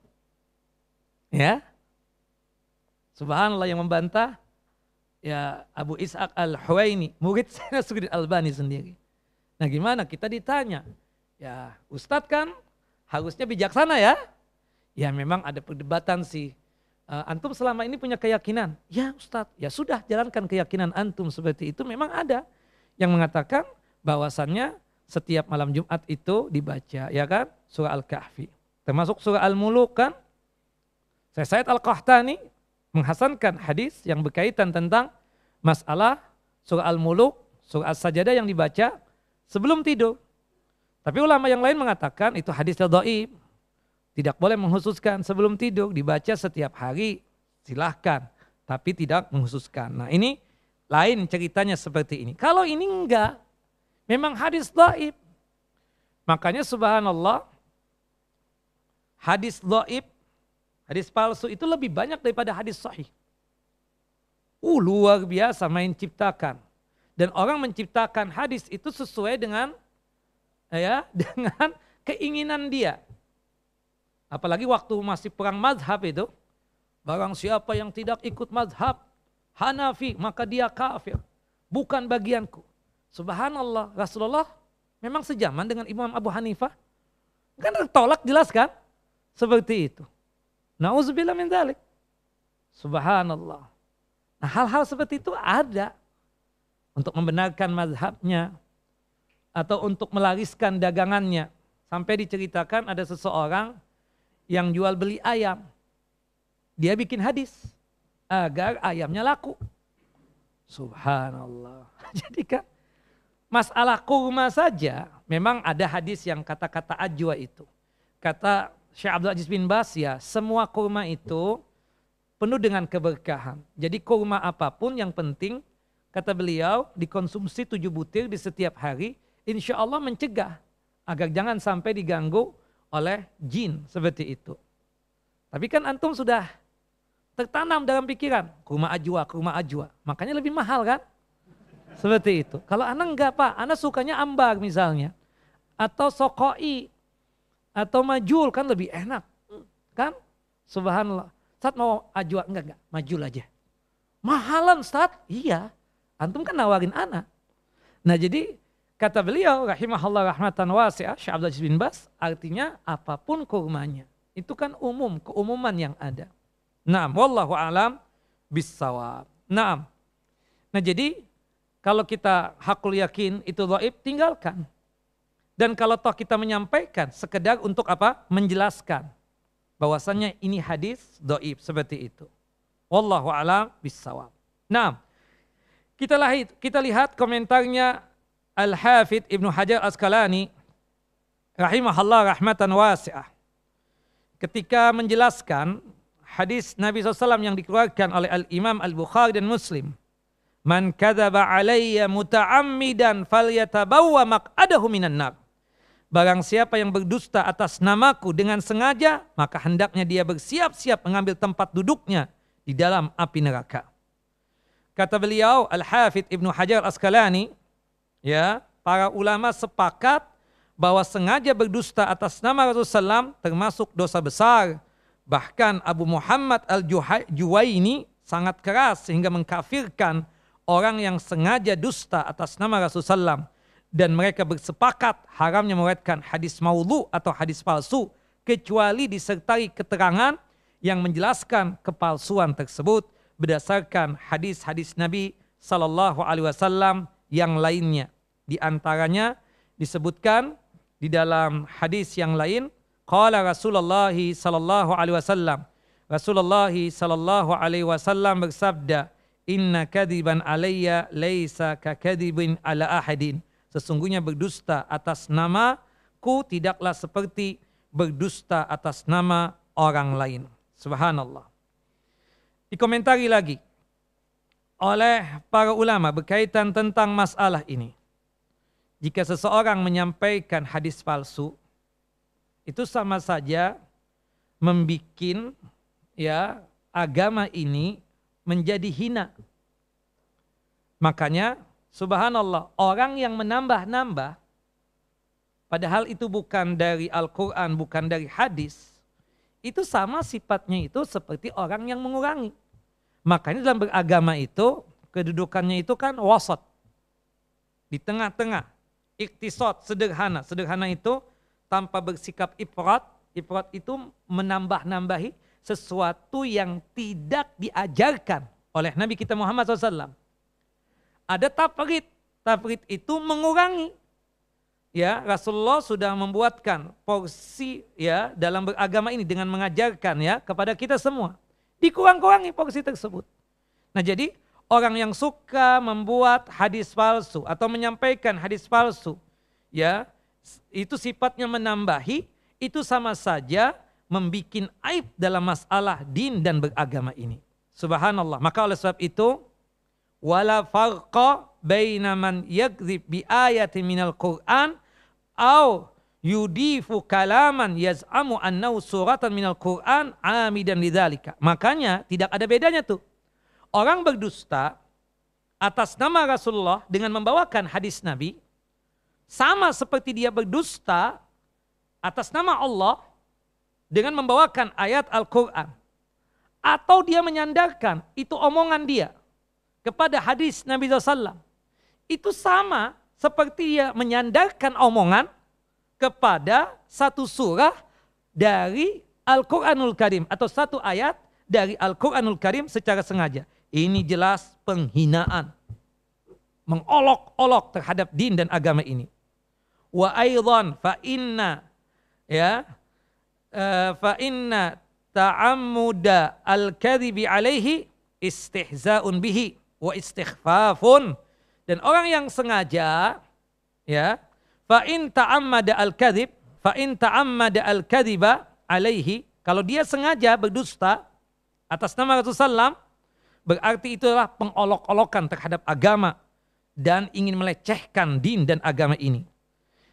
Ya. Subhanallah, yang membantah ya Abu Ishaq Al-Huwaini, murid Nasruddin Albani sendiri. Nah gimana, kita ditanya, ya Ustadz kan harusnya bijaksana ya. Ya memang ada perdebatan sih. Antum selama ini punya keyakinan. Ya Ustadz, ya sudah jalankan keyakinan antum seperti itu. Memang ada yang mengatakan bahwasannya setiap malam Jumat itu dibaca, ya kan, surah Al-Kahfi. Termasuk surah Al-Muluk kan. Said Al-Qahtani menghasankan hadis yang berkaitan tentang masalah surah Al-Muluk, surah As-Sajadah yang dibaca sebelum tidur. Tapi ulama yang lain mengatakan itu hadisnya dhaif. Tidak boleh menghususkan sebelum tidur, dibaca setiap hari, silahkan. Tapi tidak menghususkan. Nah ini lain ceritanya seperti ini. Kalau ini enggak, memang hadis dhaif. Makanya subhanallah, hadis dhaif, hadis palsu itu lebih banyak daripada hadis sahih. Luar biasa main ciptakan. Dan orang menciptakan hadis itu sesuai dengan dengan keinginan dia. Apalagi waktu masih perang mazhab itu, barang siapa yang tidak ikut mazhab Hanafi maka dia kafir, bukan bagianku. Subhanallah, Rasulullah memang sejaman dengan Imam Abu Hanifah. Kan tolak jelas kan? Seperti itu. Nauzubillah min dzalik. Subhanallah. Nah, hal-hal seperti itu ada untuk membenarkan mazhabnya atau untuk melariskan dagangannya. Sampai diceritakan ada seseorang yang jual beli ayam. Dia bikin hadis agar ayamnya laku. Subhanallah. Jadi kan masalah kurma saja memang ada hadis yang kata-kata ajwa itu. Kata Syekh Abdul Aziz bin Baz, ya semua kurma itu penuh dengan keberkahan. Jadi kurma apapun yang penting, kata beliau, dikonsumsi 7 butir di setiap hari, insya Allah mencegah agar jangan sampai diganggu oleh jin seperti itu. Tapi kan antum sudah tertanam dalam pikiran, kurma ajwa, makanya lebih mahal kan? Seperti itu. Kalau anak enggak Pak, anak sukanya ambar misalnya, atau sokoi, atau majul kan lebih enak, kan? Subhanallah. Ustadz mau ajwa, enggak, majul aja. Mahalan Ustadz? Iya, antum kan nawarin anak. Nah jadi kata beliau rahimahullah rahmatan wasi'ah, Syekh Abdul Aziz bin Baz, artinya apapun kurmanya. Itu kan umum, keumuman yang ada. Naam, wallahu a'lam bissawab. Naam. Nah jadi kalau kita hakul yakin itu dhaif, tinggalkan. Dan kalau toh kita menyampaikan sekedar untuk apa? Menjelaskan bahwasannya ini hadis dhaif seperti itu. Wallahu a'lam bissawab. Naam. Kita lihat komentarnya Al-Hafidh Ibnu Hajar Asqalani rahimahullah rahmatan wasi'ah. Ketika menjelaskan hadis Nabi SAW yang dikeluarkan oleh Al-Imam Al-Bukhari dan Muslim. Man kadzaba alayya muta'ammidan falyatabawwa maq'adahu minan nar. Barang siapa yang berdusta atas namaku dengan sengaja, maka hendaknya dia bersiap-siap mengambil tempat duduknya di dalam api neraka. Kata beliau Al-Hafidh Ibnu Hajar Asqalani, ya, para ulama sepakat bahwa sengaja berdusta atas nama Rasulullah SAW termasuk dosa besar. Bahkan Abu Muhammad Al-Juwaini sangat keras sehingga mengkafirkan orang yang sengaja dusta atas nama Rasulullah SAW. Dan mereka bersepakat haramnya meriwayatkan hadis maudhu atau hadis palsu kecuali disertai keterangan yang menjelaskan kepalsuan tersebut berdasarkan hadis-hadis Nabi SAW yang lainnya. Di antaranya Disebutkan di dalam hadis yang lain, qala Rasulullah sallallahu alaihi wasallam. Rasulullah sallallahu alaihi wasallam bersabda, "Inna kadiban alayya laisa ka kadibin ala ahadin." Sesungguhnya berdusta atas namaku tidaklah seperti berdusta atas nama orang lain. Subhanallah. Dikomentari lagi oleh para ulama berkaitan tentang masalah ini. Jika seseorang menyampaikan hadis palsu, itu sama saja membikin agama ini menjadi hina. Makanya subhanallah, orang yang menambah-nambah padahal itu bukan dari Al-Quran, bukan dari hadis, itu sama sifatnya itu seperti orang yang mengurangi. Makanya dalam beragama itu kedudukannya itu kan wasat, di tengah-tengah. Iktisad, sederhana. Sederhana itu tanpa bersikap ifrat. Ifrat itu menambah-nambahi sesuatu yang tidak diajarkan oleh Nabi kita Muhammad SAW. Ada tafrid. Tafrid itu mengurangi. Ya, Rasulullah sudah membuatkan porsi ya dalam beragama ini dengan mengajarkan ya kepada kita semua. Dikurang-kurangi porsi tersebut. Nah jadi orang yang suka membuat hadis palsu atau menyampaikan hadis palsu, ya itu sifatnya menambahi, itu sama saja membikin aib dalam masalah din dan beragama ini. Subhanallah. Maka oleh sebab itu, wala farqa baina man yakdzib bi ayatin minal Qur'an au yudifu kalaman yaz'amu annahu suratan minal Qur'an amidan lidzalika. Makanya tidak ada bedanya tuh. Orang berdusta atas nama Rasulullah dengan membawakan hadis Nabi, sama seperti dia berdusta atas nama Allah dengan membawakan ayat Al-Quran. Atau dia menyandarkan itu omongan dia kepada hadis Nabi SAW. Itu sama seperti dia menyandarkan omongan kepada satu surah dari Al-Quranul Karim. Atau satu ayat dari Al-Quranul Karim secara sengaja. Ini jelas penghinaan, mengolok-olok terhadap din dan agama ini. Wa aidan fa inna ta'ammuda al-kadhibi alaihi istihza'un bihi wa istighfafun. Dan orang yang sengaja fa in ta'ammada al-kadhiba alaihi, kalau dia sengaja berdusta atas nama Rasulullah, berarti itulah pengolok-olokan terhadap agama dan ingin melecehkan din dan agama ini.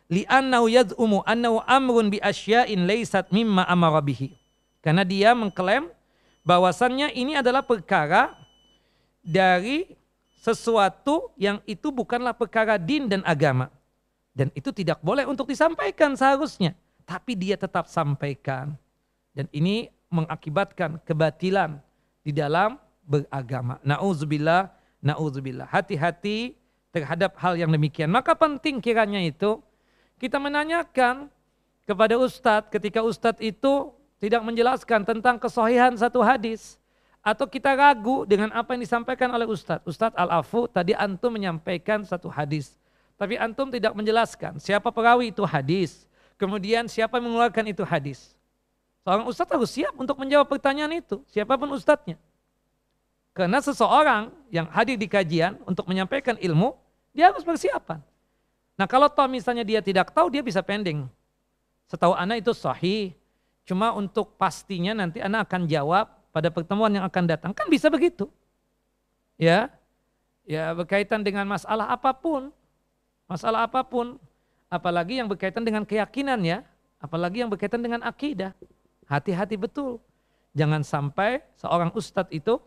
Li'annahu yad'umu annahu amrun bi asya'in laysat mimma amara bihi. Karena dia mengklaim bahwasannya ini adalah perkara dari sesuatu yang itu bukanlah perkara din dan agama. Dan itu tidak boleh untuk disampaikan seharusnya. Tapi dia tetap sampaikan. Dan ini mengakibatkan kebatilan di dalam beragama. Na'udzubillah, na'udzubillah. Hati-hati terhadap hal yang demikian. Maka penting kiranya itu kita menanyakan kepada ustadz ketika ustadz itu tidak menjelaskan tentang kesahihan satu hadis. Atau kita ragu dengan apa yang disampaikan oleh ustadz. Ustadz Al-Afu tadi antum menyampaikan satu hadis. Tapi antum tidak menjelaskan siapa perawi itu hadis. Kemudian siapa yang mengeluarkan itu hadis. Seorang ustadz harus siap untuk menjawab pertanyaan itu. Siapapun ustadznya. Karena seseorang yang hadir di kajian untuk menyampaikan ilmu, dia harus persiapan. Nah kalau toh misalnya dia tidak tahu, dia bisa pending. Setahu anak itu sahih, cuma untuk pastinya nanti anak akan jawab pada pertemuan yang akan datang. Kan bisa begitu. Ya berkaitan dengan masalah apapun. Masalah apapun. Apalagi yang berkaitan dengan keyakinan ya. Apalagi yang berkaitan dengan akidah. Hati-hati betul. Jangan sampai seorang ustadz itu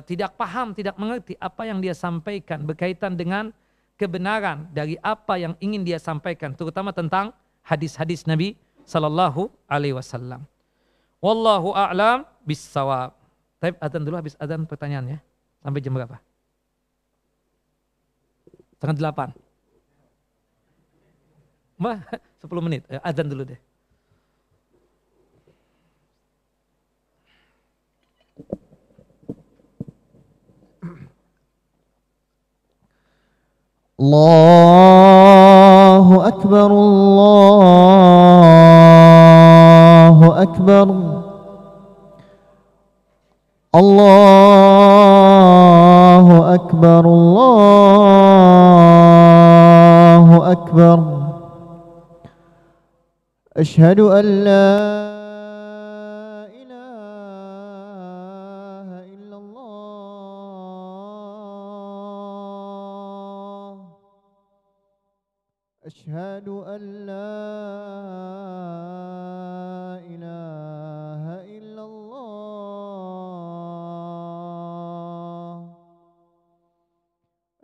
tidak paham, tidak mengerti apa yang dia sampaikan berkaitan dengan kebenaran dari apa yang ingin dia sampaikan, terutama tentang hadis-hadis Nabi Sallallahu Alaihi Wasallam. Wallahu a'lam bissawab. Tapi adzan dulu, habis adzan pertanyaannya. Sampai jam berapa? 7:30. 10 menit. Adzan dulu deh. Allahu أكبر الله أكبر الله أكبر الله أكبر أشهد أن لا إله إلا الله أشهد أن لا إله إلا الله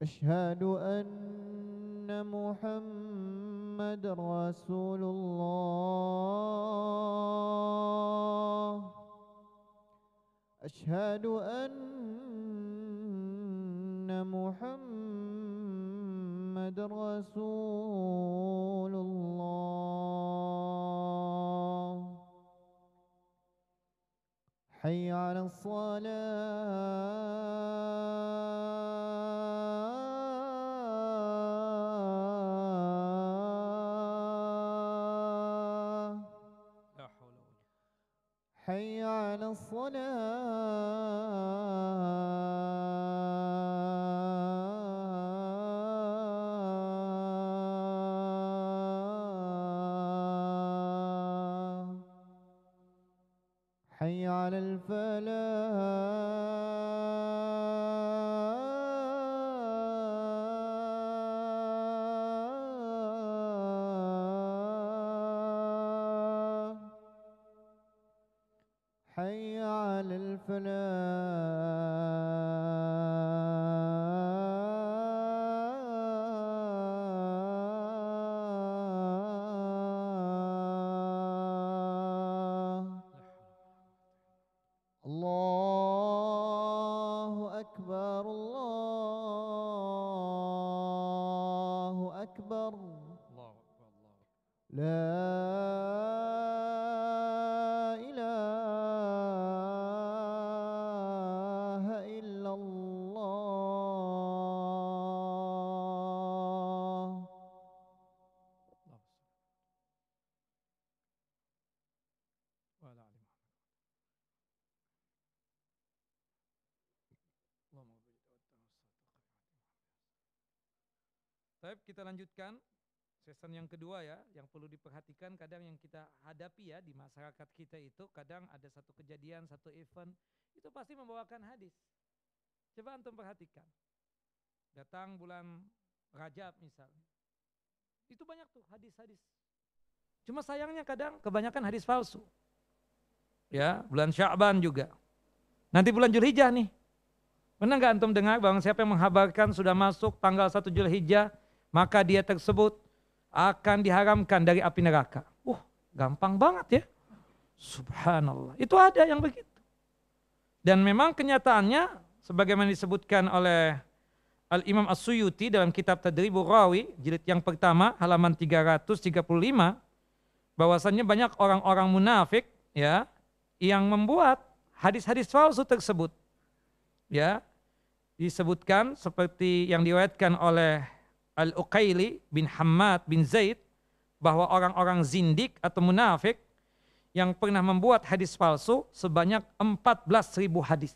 أشهد أن محمد رسول الله أشهد أن محمد رسول الله حي على الصلاة حي على الصلاة حي على الفلاح حي على الفلاح الله أكبر الله أكبر لا إله إلا الله Baik, kita lanjutkan season yang kedua ya, yang perlu diperhatikan kadang yang kita hadapi ya di masyarakat kita itu kadang ada satu kejadian, satu event itu pasti membawakan hadis. Coba antum perhatikan. Datang bulan Rajab misalnya. Itu banyak tuh hadis-hadis. Cuma sayangnya kadang kebanyakan hadis palsu. Ya, bulan Sya'ban juga. Nanti bulan Dzulhijjah nih. Pernah nggak antum dengar bahwa siapa yang menghabarkan sudah masuk tanggal 1 Dzulhijjah, maka dia tersebut akan diharamkan dari api neraka. Gampang banget ya. Subhanallah. Itu ada yang begitu. Dan memang kenyataannya sebagaimana disebutkan oleh Al-Imam As-Suyuti dalam kitab Tadribur Rawi jilid yang pertama halaman 335 bahwasannya banyak orang-orang munafik ya yang membuat hadis-hadis palsu tersebut. Ya. Disebutkan seperti yang diriwayatkan oleh Al-Uqaili bin Hammad bin Zaid bahwa orang-orang zindik atau munafik yang pernah membuat hadis palsu sebanyak 14.000 hadis.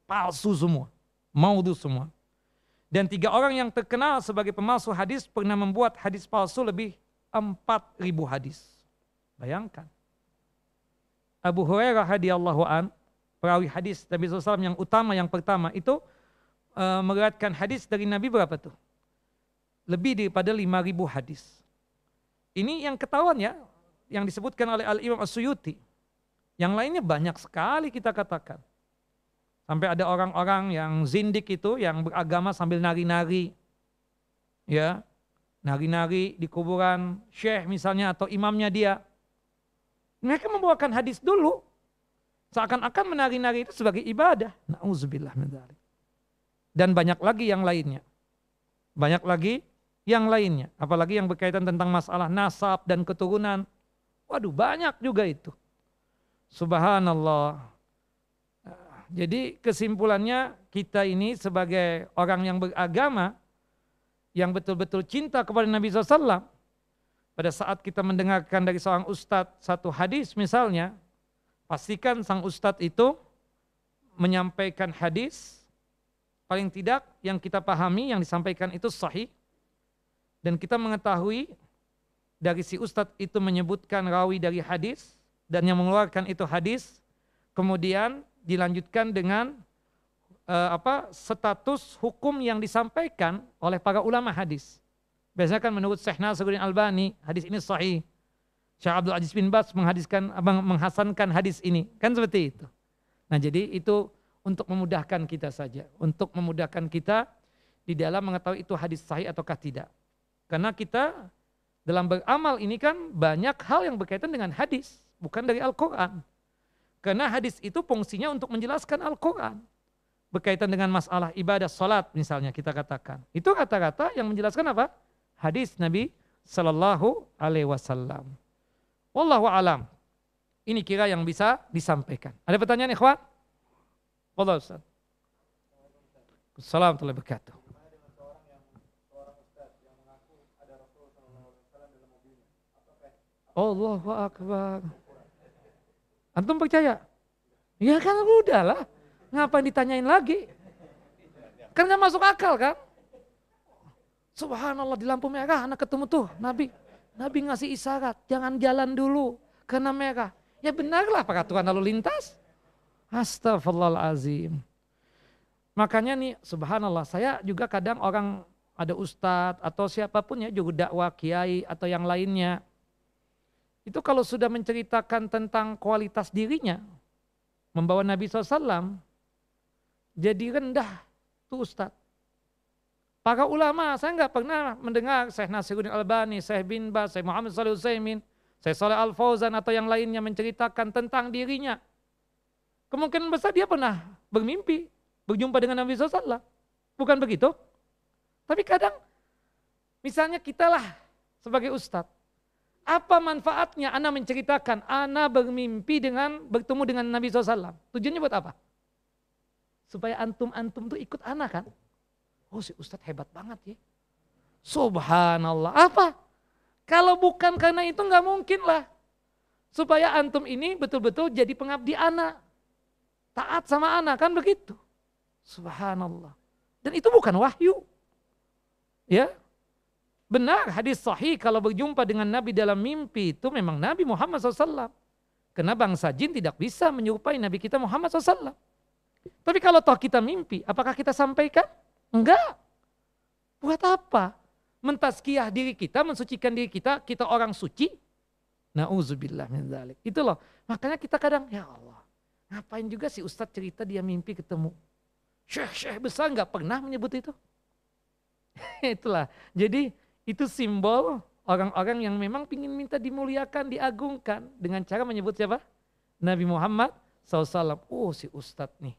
Palsu semua, maudhu semua. Dan 3 orang yang terkenal sebagai pemalsu hadis pernah membuat hadis palsu lebih 4.000 hadis. Bayangkan. Abu Hurairah radhiyallahu an, perawi hadis Nabi SAW yang utama yang pertama itu meriwayatkan hadis dari Nabi berapa tuh? Lebih daripada 5.000 hadis. Ini yang ketahuan ya, yang disebutkan oleh Al-Imam As-Suyuti. Yang lainnya banyak sekali kita katakan. Sampai ada orang-orang yang zindik itu, yang beragama sambil nari-nari. Ya, nari-nari di kuburan syekh misalnya atau imamnya dia. Mereka membawakan hadis dulu. Seakan-akan menari-nari itu sebagai ibadah. Na'udzubillah min dzalik. Dan banyak lagi yang lainnya. Banyak lagi yang lainnya. Apalagi yang berkaitan tentang masalah nasab dan keturunan. Waduh, banyak juga itu. Subhanallah. Jadi kesimpulannya kita ini sebagai orang yang beragama, yang betul-betul cinta kepada Nabi SAW, pada saat kita mendengarkan dari seorang ustadz satu hadis misalnya, pastikan sang ustadz itu menyampaikan hadis, paling tidak yang kita pahami, yang disampaikan itu sahih, dan kita mengetahui dari si ustadz itu menyebutkan rawi dari hadis, dan yang mengeluarkan itu hadis, kemudian dilanjutkan dengan status hukum yang disampaikan oleh para ulama hadis. Biasanya kan menurut Syekh Nasiruddin Albani, hadis ini sahih. Syekh Abdul Aziz bin Baz menghasankan hadis ini. Kan seperti itu. Nah jadi itu untuk memudahkan kita saja. Untuk memudahkan kita di dalam mengetahui itu hadis sahih ataukah tidak. Karena kita dalam beramal ini kan banyak hal yang berkaitan dengan hadis. Bukan dari Al-Quran. Karena hadis itu fungsinya untuk menjelaskan Al-Quran. Berkaitan dengan masalah ibadah salat misalnya kita katakan. Itu kata-kata yang menjelaskan apa? Hadis Nabi Sallallahu Alaihi Wasallam. Wallahu alam. Ini kira yang bisa disampaikan. Ada pertanyaan ikhwan? Wallahu Ustaz. Assalamualaikum warahmatullahi wabarakatuh. Allahu Akbar. Antum percaya? Ya kan udah lah. Ngapain ditanyain lagi? Kan gak masuk akal kan? Subhanallah di lampu merah anak ketemu tuh Nabi. Nabi ngasih isyarat, jangan jalan dulu karena merah. Ya benarlah peraturan lalu lintas. Astagfirullahaladzim. Makanya nih subhanallah saya juga kadang orang ada ustadz atau siapapun ya juga dakwah kiai atau yang lainnya. Itu kalau sudah menceritakan tentang kualitas dirinya, membawa Nabi SAW, jadi rendah tuh ustadz. Para ulama, saya nggak pernah mendengar Syekh Nasiruddin Albani, Syekh bin Baz, Syekh Muhammad Shalih Utsaimin, Syekh Shalih Al Fauzan atau yang lainnya menceritakan tentang dirinya. Kemungkinan besar dia pernah bermimpi, berjumpa dengan Nabi SAW. Bukan begitu? Tapi kadang, misalnya kitalah sebagai ustadz, apa manfaatnya Ana menceritakan Ana bermimpi bertemu dengan Nabi SAW? Tujuannya buat apa? Supaya antum-antum tuh ikut Ana kan? Oh si ustadz hebat banget ya. Subhanallah. Apa? Kalau bukan karena itu nggak mungkin lah. Supaya antum ini betul-betul jadi pengabdi Ana. Taat sama Ana kan begitu. Subhanallah. Dan itu bukan wahyu. Ya. Benar hadis sahih kalau berjumpa dengan Nabi dalam mimpi itu memang Nabi Muhammad SAW. Karena bangsa jin tidak bisa menyerupai Nabi kita Muhammad SAW. Tapi kalau toh kita mimpi, apakah kita sampaikan? Enggak. Buat apa? Mentazkiyah diri kita, mensucikan diri kita, kita orang suci. Nauzubillah min dzalik. Itu loh. Makanya kita kadang, ya Allah, ngapain juga si ustadz cerita dia mimpi ketemu. Syekh besar enggak pernah menyebut itu. Itulah. Jadi itu simbol orang-orang yang memang ingin minta dimuliakan, diagungkan dengan cara menyebut siapa? Nabi Muhammad SAW. Oh si ustadz nih.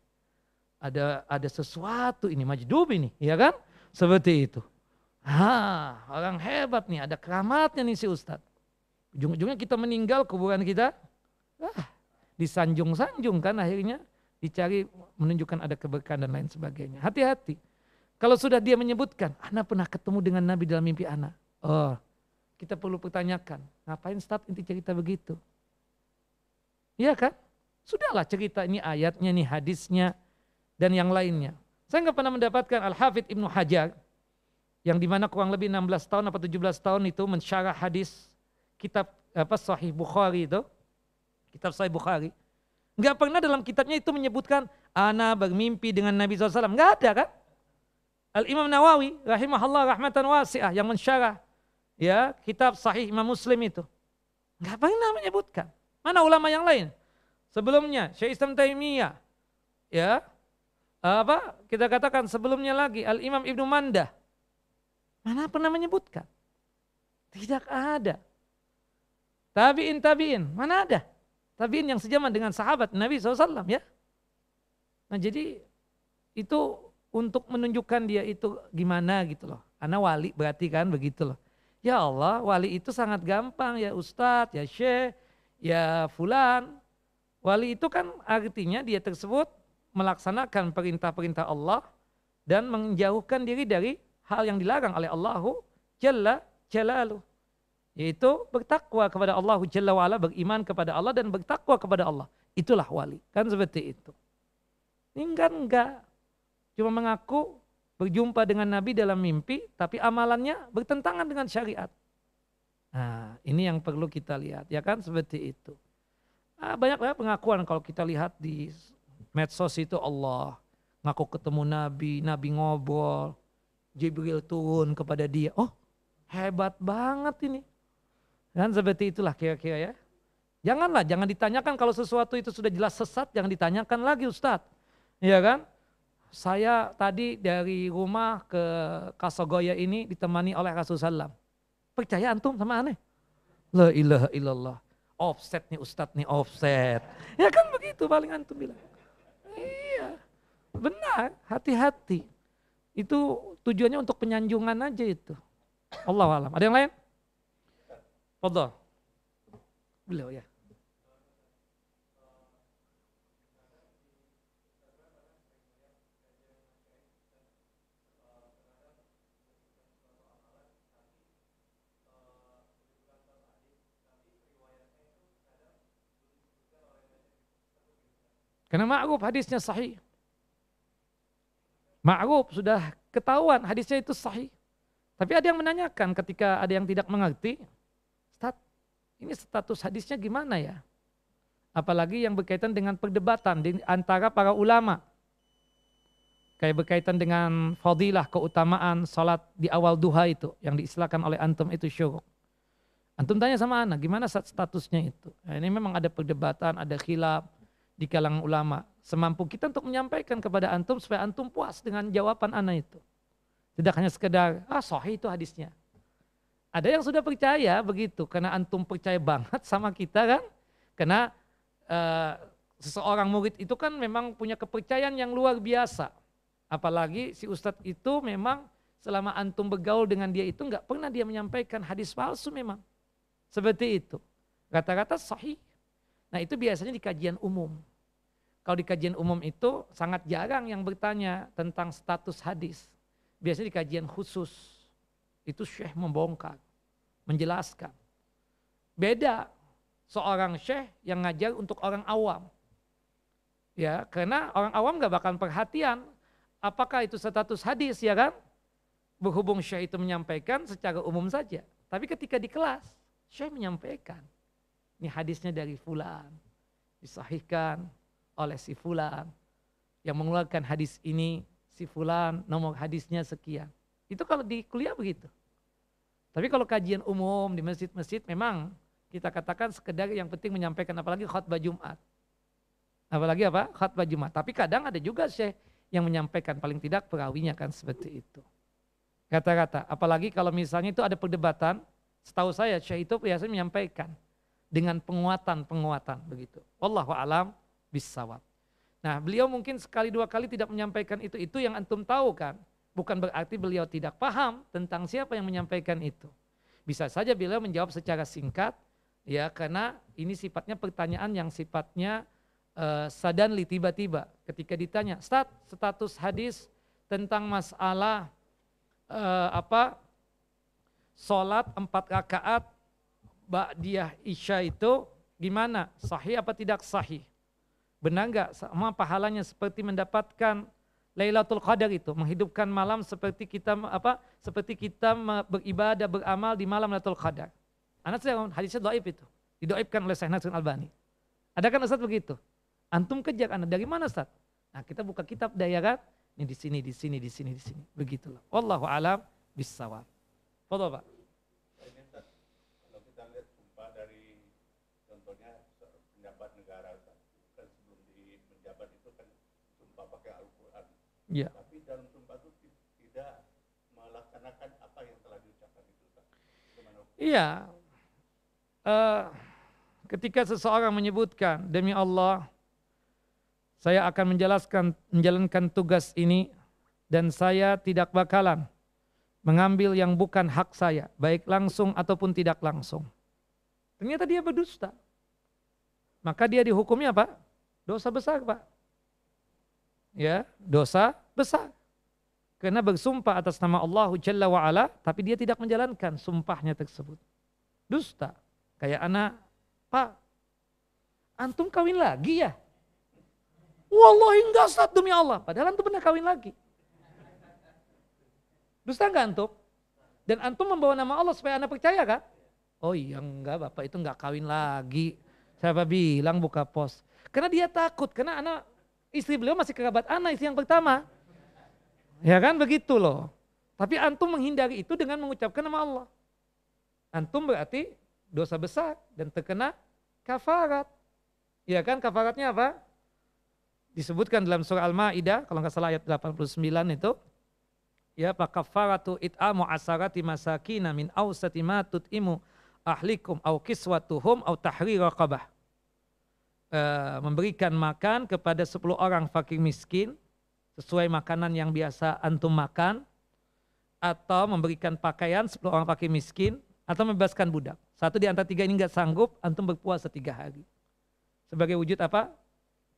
Ada sesuatu ini, majdub ini, ya kan? Seperti itu. Orang hebat nih, ada keramatnya nih si ustadz. Ujung-ujungnya kita meninggal, kuburan kita disanjung-sanjung kan akhirnya dicari menunjukkan ada keberkahan dan lain sebagainya. Hati-hati. Kalau sudah dia menyebutkan, Ana pernah ketemu dengan Nabi dalam mimpi Ana. Oh, kita perlu pertanyakan, ngapain Ustaz inti cerita begitu? Iya kan? Sudahlah cerita ini ayatnya, nih hadisnya, dan yang lainnya. Saya nggak pernah mendapatkan Al-Hafidh Ibnu Hajar, yang dimana kurang lebih 16 tahun atau 17 tahun itu mensyarah hadis kitab Sahih Bukhari itu, kitab Sahih Bukhari. Nggak pernah dalam kitabnya itu menyebutkan, Ana bermimpi dengan Nabi SAW. Nggak ada kan? Al-Imam Nawawi rahimahullah rahmatan wasi'ah yang mensyarah ya kitab Sahih Imam Muslim itu. Nggak pernah menyebutkan. Mana ulama yang lain? Sebelumnya Syekh Islam Taimiyah ya, kita katakan sebelumnya lagi Al-Imam Ibnu Mandah. Mana pernah menyebutkan? Tidak ada. Tabi'in, mana ada? Tabi'in yang sejaman dengan sahabat Nabi SAW ya. Nah jadi itu untuk menunjukkan dia itu gimana gitu loh. Ana wali berarti kan begitu loh. Ya Allah, wali itu sangat gampang ya Ustadz, ya Syekh, ya Fulan. Wali itu kan artinya dia tersebut melaksanakan perintah-perintah Allah dan menjauhkan diri dari hal yang dilarang oleh Allahu Jalla Jalaluh. Yaitu bertakwa kepada Allah Jalla wa'ala, beriman kepada Allah dan bertakwa kepada Allah. Itulah wali. Kan seperti itu. Ini enggak. Cuma mengaku berjumpa dengan Nabi dalam mimpi, tapi amalannya bertentangan dengan syariat. Nah, ini yang perlu kita lihat. Ya kan seperti itu. Banyak pengakuan kalau kita lihat di medsos itu, Allah ngaku ketemu Nabi, Nabi ngobrol, Jibril turun kepada dia. Oh, hebat banget ini. Kan seperti itulah kira-kira ya. Jangan ditanyakan kalau sesuatu itu sudah jelas sesat, jangan ditanyakan lagi Ustadz. Iya kan? Saya tadi dari rumah ke Kasogoya ini ditemani oleh Rasulullah SAW. Percaya antum sama aneh? La ilaha illallah. Offset nih Ustadz nih, offset. Ya kan begitu paling antum bilang. Iya, benar, hati-hati. Itu tujuannya untuk penyanjungan aja itu. Allahu a'lam. Ada yang lain? Fadhal. Beliau ya. Karena ma'ruf hadisnya sahih. Ma'ruf sudah ketahuan hadisnya itu sahih. Tapi ada yang menanyakan ketika ada yang tidak mengerti, Ustaz, ini status hadisnya gimana ya? Apalagi yang berkaitan dengan perdebatan di antara para ulama. Kayak berkaitan dengan fadilah, keutamaan salat di awal duha itu yang diistilahkan oleh antum itu syuruk. Antum tanya sama anak, gimana statusnya itu? Nah, ini memang ada perdebatan, ada khilaf di kalangan ulama. Semampu kita untuk menyampaikan kepada antum supaya antum puas dengan jawaban anak itu. Tidak hanya sekedar, sahih itu hadisnya. Ada yang sudah percaya begitu, karena antum percaya banget sama kita kan. Karena seseorang murid itu kan memang punya kepercayaan yang luar biasa. Apalagi si ustadz itu memang selama antum bergaul dengan dia itu nggak pernah dia menyampaikan hadis palsu memang. Seperti itu. Kata-kata sahih. Nah itu biasanya di kajian umum. Kalau di kajian umum itu sangat jarang yang bertanya tentang status hadis. Biasanya di kajian khusus. Itu syekh membongkar, menjelaskan. Beda seorang syekh yang ngajar untuk orang awam. Ya, karena orang awam gak bakal perhatian apakah itu status hadis ya kan. Berhubung syekh itu menyampaikan secara umum saja. Tapi ketika di kelas, syekh menyampaikan. Ini hadisnya dari fulan. Disahihkan oleh si fulan. Yang mengeluarkan hadis ini si fulan, nomor hadisnya sekian. Itu kalau di kuliah begitu. Tapi kalau kajian umum di masjid-masjid memang kita katakan sekedar yang penting menyampaikan, apalagi khutbah Jumat. Apalagi apa? Khutbah Jumat. Tapi kadang ada juga syekh yang menyampaikan, paling tidak perawinya kan seperti itu. Kata-kata, apalagi kalau misalnya itu ada perdebatan, setahu saya syekh itu biasanya menyampaikan dengan penguatan begitu. Wallahu a'lam bissawab. Nah, beliau mungkin sekali dua kali tidak menyampaikan itu yang antum tahu kan. Bukan berarti beliau tidak paham tentang siapa yang menyampaikan itu. Bisa saja beliau menjawab secara singkat, ya karena ini sifatnya pertanyaan yang sifatnya suddenly tiba-tiba. Ketika ditanya, status hadis tentang masalah sholat 4 rakaat ba'diyah isya itu gimana? Sahih apa tidak sahih? Benar enggak sama pahalanya seperti mendapatkan Lailatul Qadar itu, menghidupkan malam seperti kita beribadah, beramal di malam Lailatul Qadar. Anak saya hadisnya dhaif itu, didoifkan oleh Syekh Nasruddin Albani. Ada kan Ustaz begitu? Antum kejar anak dari mana Ustaz? Nah, kita buka kitab daya kan? Ini di sini. Begitulah. Wallahu a'lam bissawab. Fadhal Pak. Kalau kita lihat sumpah dari contohnya penjabat negara, kan sebelum di menjabat itu kan sumpah pakai Al-Quran. Ya. Tapi dalam sumpah itu tidak melaksanakan apa yang telah diucapkan itu. Iya. Ketika seseorang menyebutkan demi Allah saya akan menjalankan tugas ini dan saya tidak bakalan mengambil yang bukan hak saya, baik langsung ataupun tidak langsung. Ternyata dia berdusta. Maka dia dihukumnya apa? Dosa besar, Pak. Ya, dosa besar. Karena bersumpah atas nama Allah Jalla wa'ala, tapi dia tidak menjalankan sumpahnya tersebut. Dusta. Kayak anak, Pak, antum kawin lagi ya? Wallahi enggak Ustaz, demi Allah. Padahal antum pernah kawin lagi. Dusta enggak antum? Dan antum membawa nama Allah supaya anak percaya kan? Oh iya enggak, Bapak itu enggak kawin lagi. Siapa bilang buka pos? Karena dia takut, karena anak istri beliau masih kerabat anak istri yang pertama. Ya kan begitu loh. Tapi antum menghindari itu dengan mengucapkan nama Allah. Antum berarti dosa besar dan terkena kafarat. Ya kan, kafaratnya apa? Disebutkan dalam surah Al-Maidah, kalau nggak salah ayat 89 itu, ya, fa kafaratu it'amu asarati masakina min awsati ma tut'imu ahlikum au kiswatuhum au tahrir raqabah. Memberikan makan kepada 10 orang fakir miskin sesuai makanan yang biasa antum makan, atau memberikan pakaian 10 orang fakir miskin, atau membebaskan budak. Satu di antara 3 ini nggak sanggup, antum berpuasa 3 hari. Sebagai wujud apa?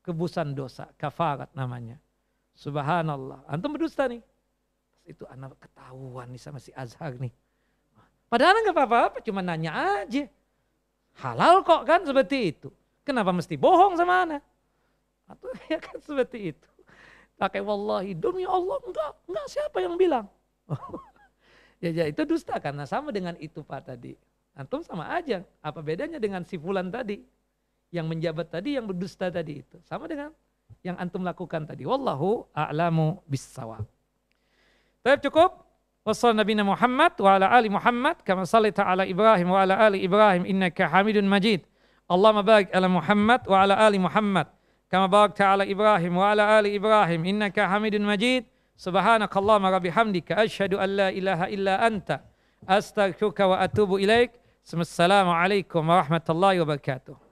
Kebusan dosa, kafarat namanya. Subhanallah, antum berdusta nih. Itu anak ketahuan nih sama si Azhar nih. Padahal nggak apa-apa, cuma nanya aja. Halal kok kan seperti itu. Kenapa mesti bohong sama anak? Atau ya kan seperti itu. Pakai wallahi, demi Allah, enggak siapa yang bilang. Ya itu dusta karena sama dengan itu Pak tadi. Antum sama aja, apa bedanya dengan si fulan tadi? Yang menjabat tadi, yang berdusta tadi itu. Sama dengan yang antum lakukan tadi. Wallahu a'lamu bis-shawab. Baik, cukup. Wassallallahu Nabi Muhammad wa ala ali Muhammad kama sallaita ala Ibrahim wa ala ali Ibrahim innaka Hamidun Majid. Allahumma barik ala Muhammad wa ala ali Muhammad kama barakta ala Ibrahim wa ala ali Ibrahim innaka Hamidun Majid. Subhanakallahumma wa bihamdika asyhadu an la ilaha illa anta astaghfiruka wa atubu ilaik. Assalamualaikum warahmatullahi wabarakatuh.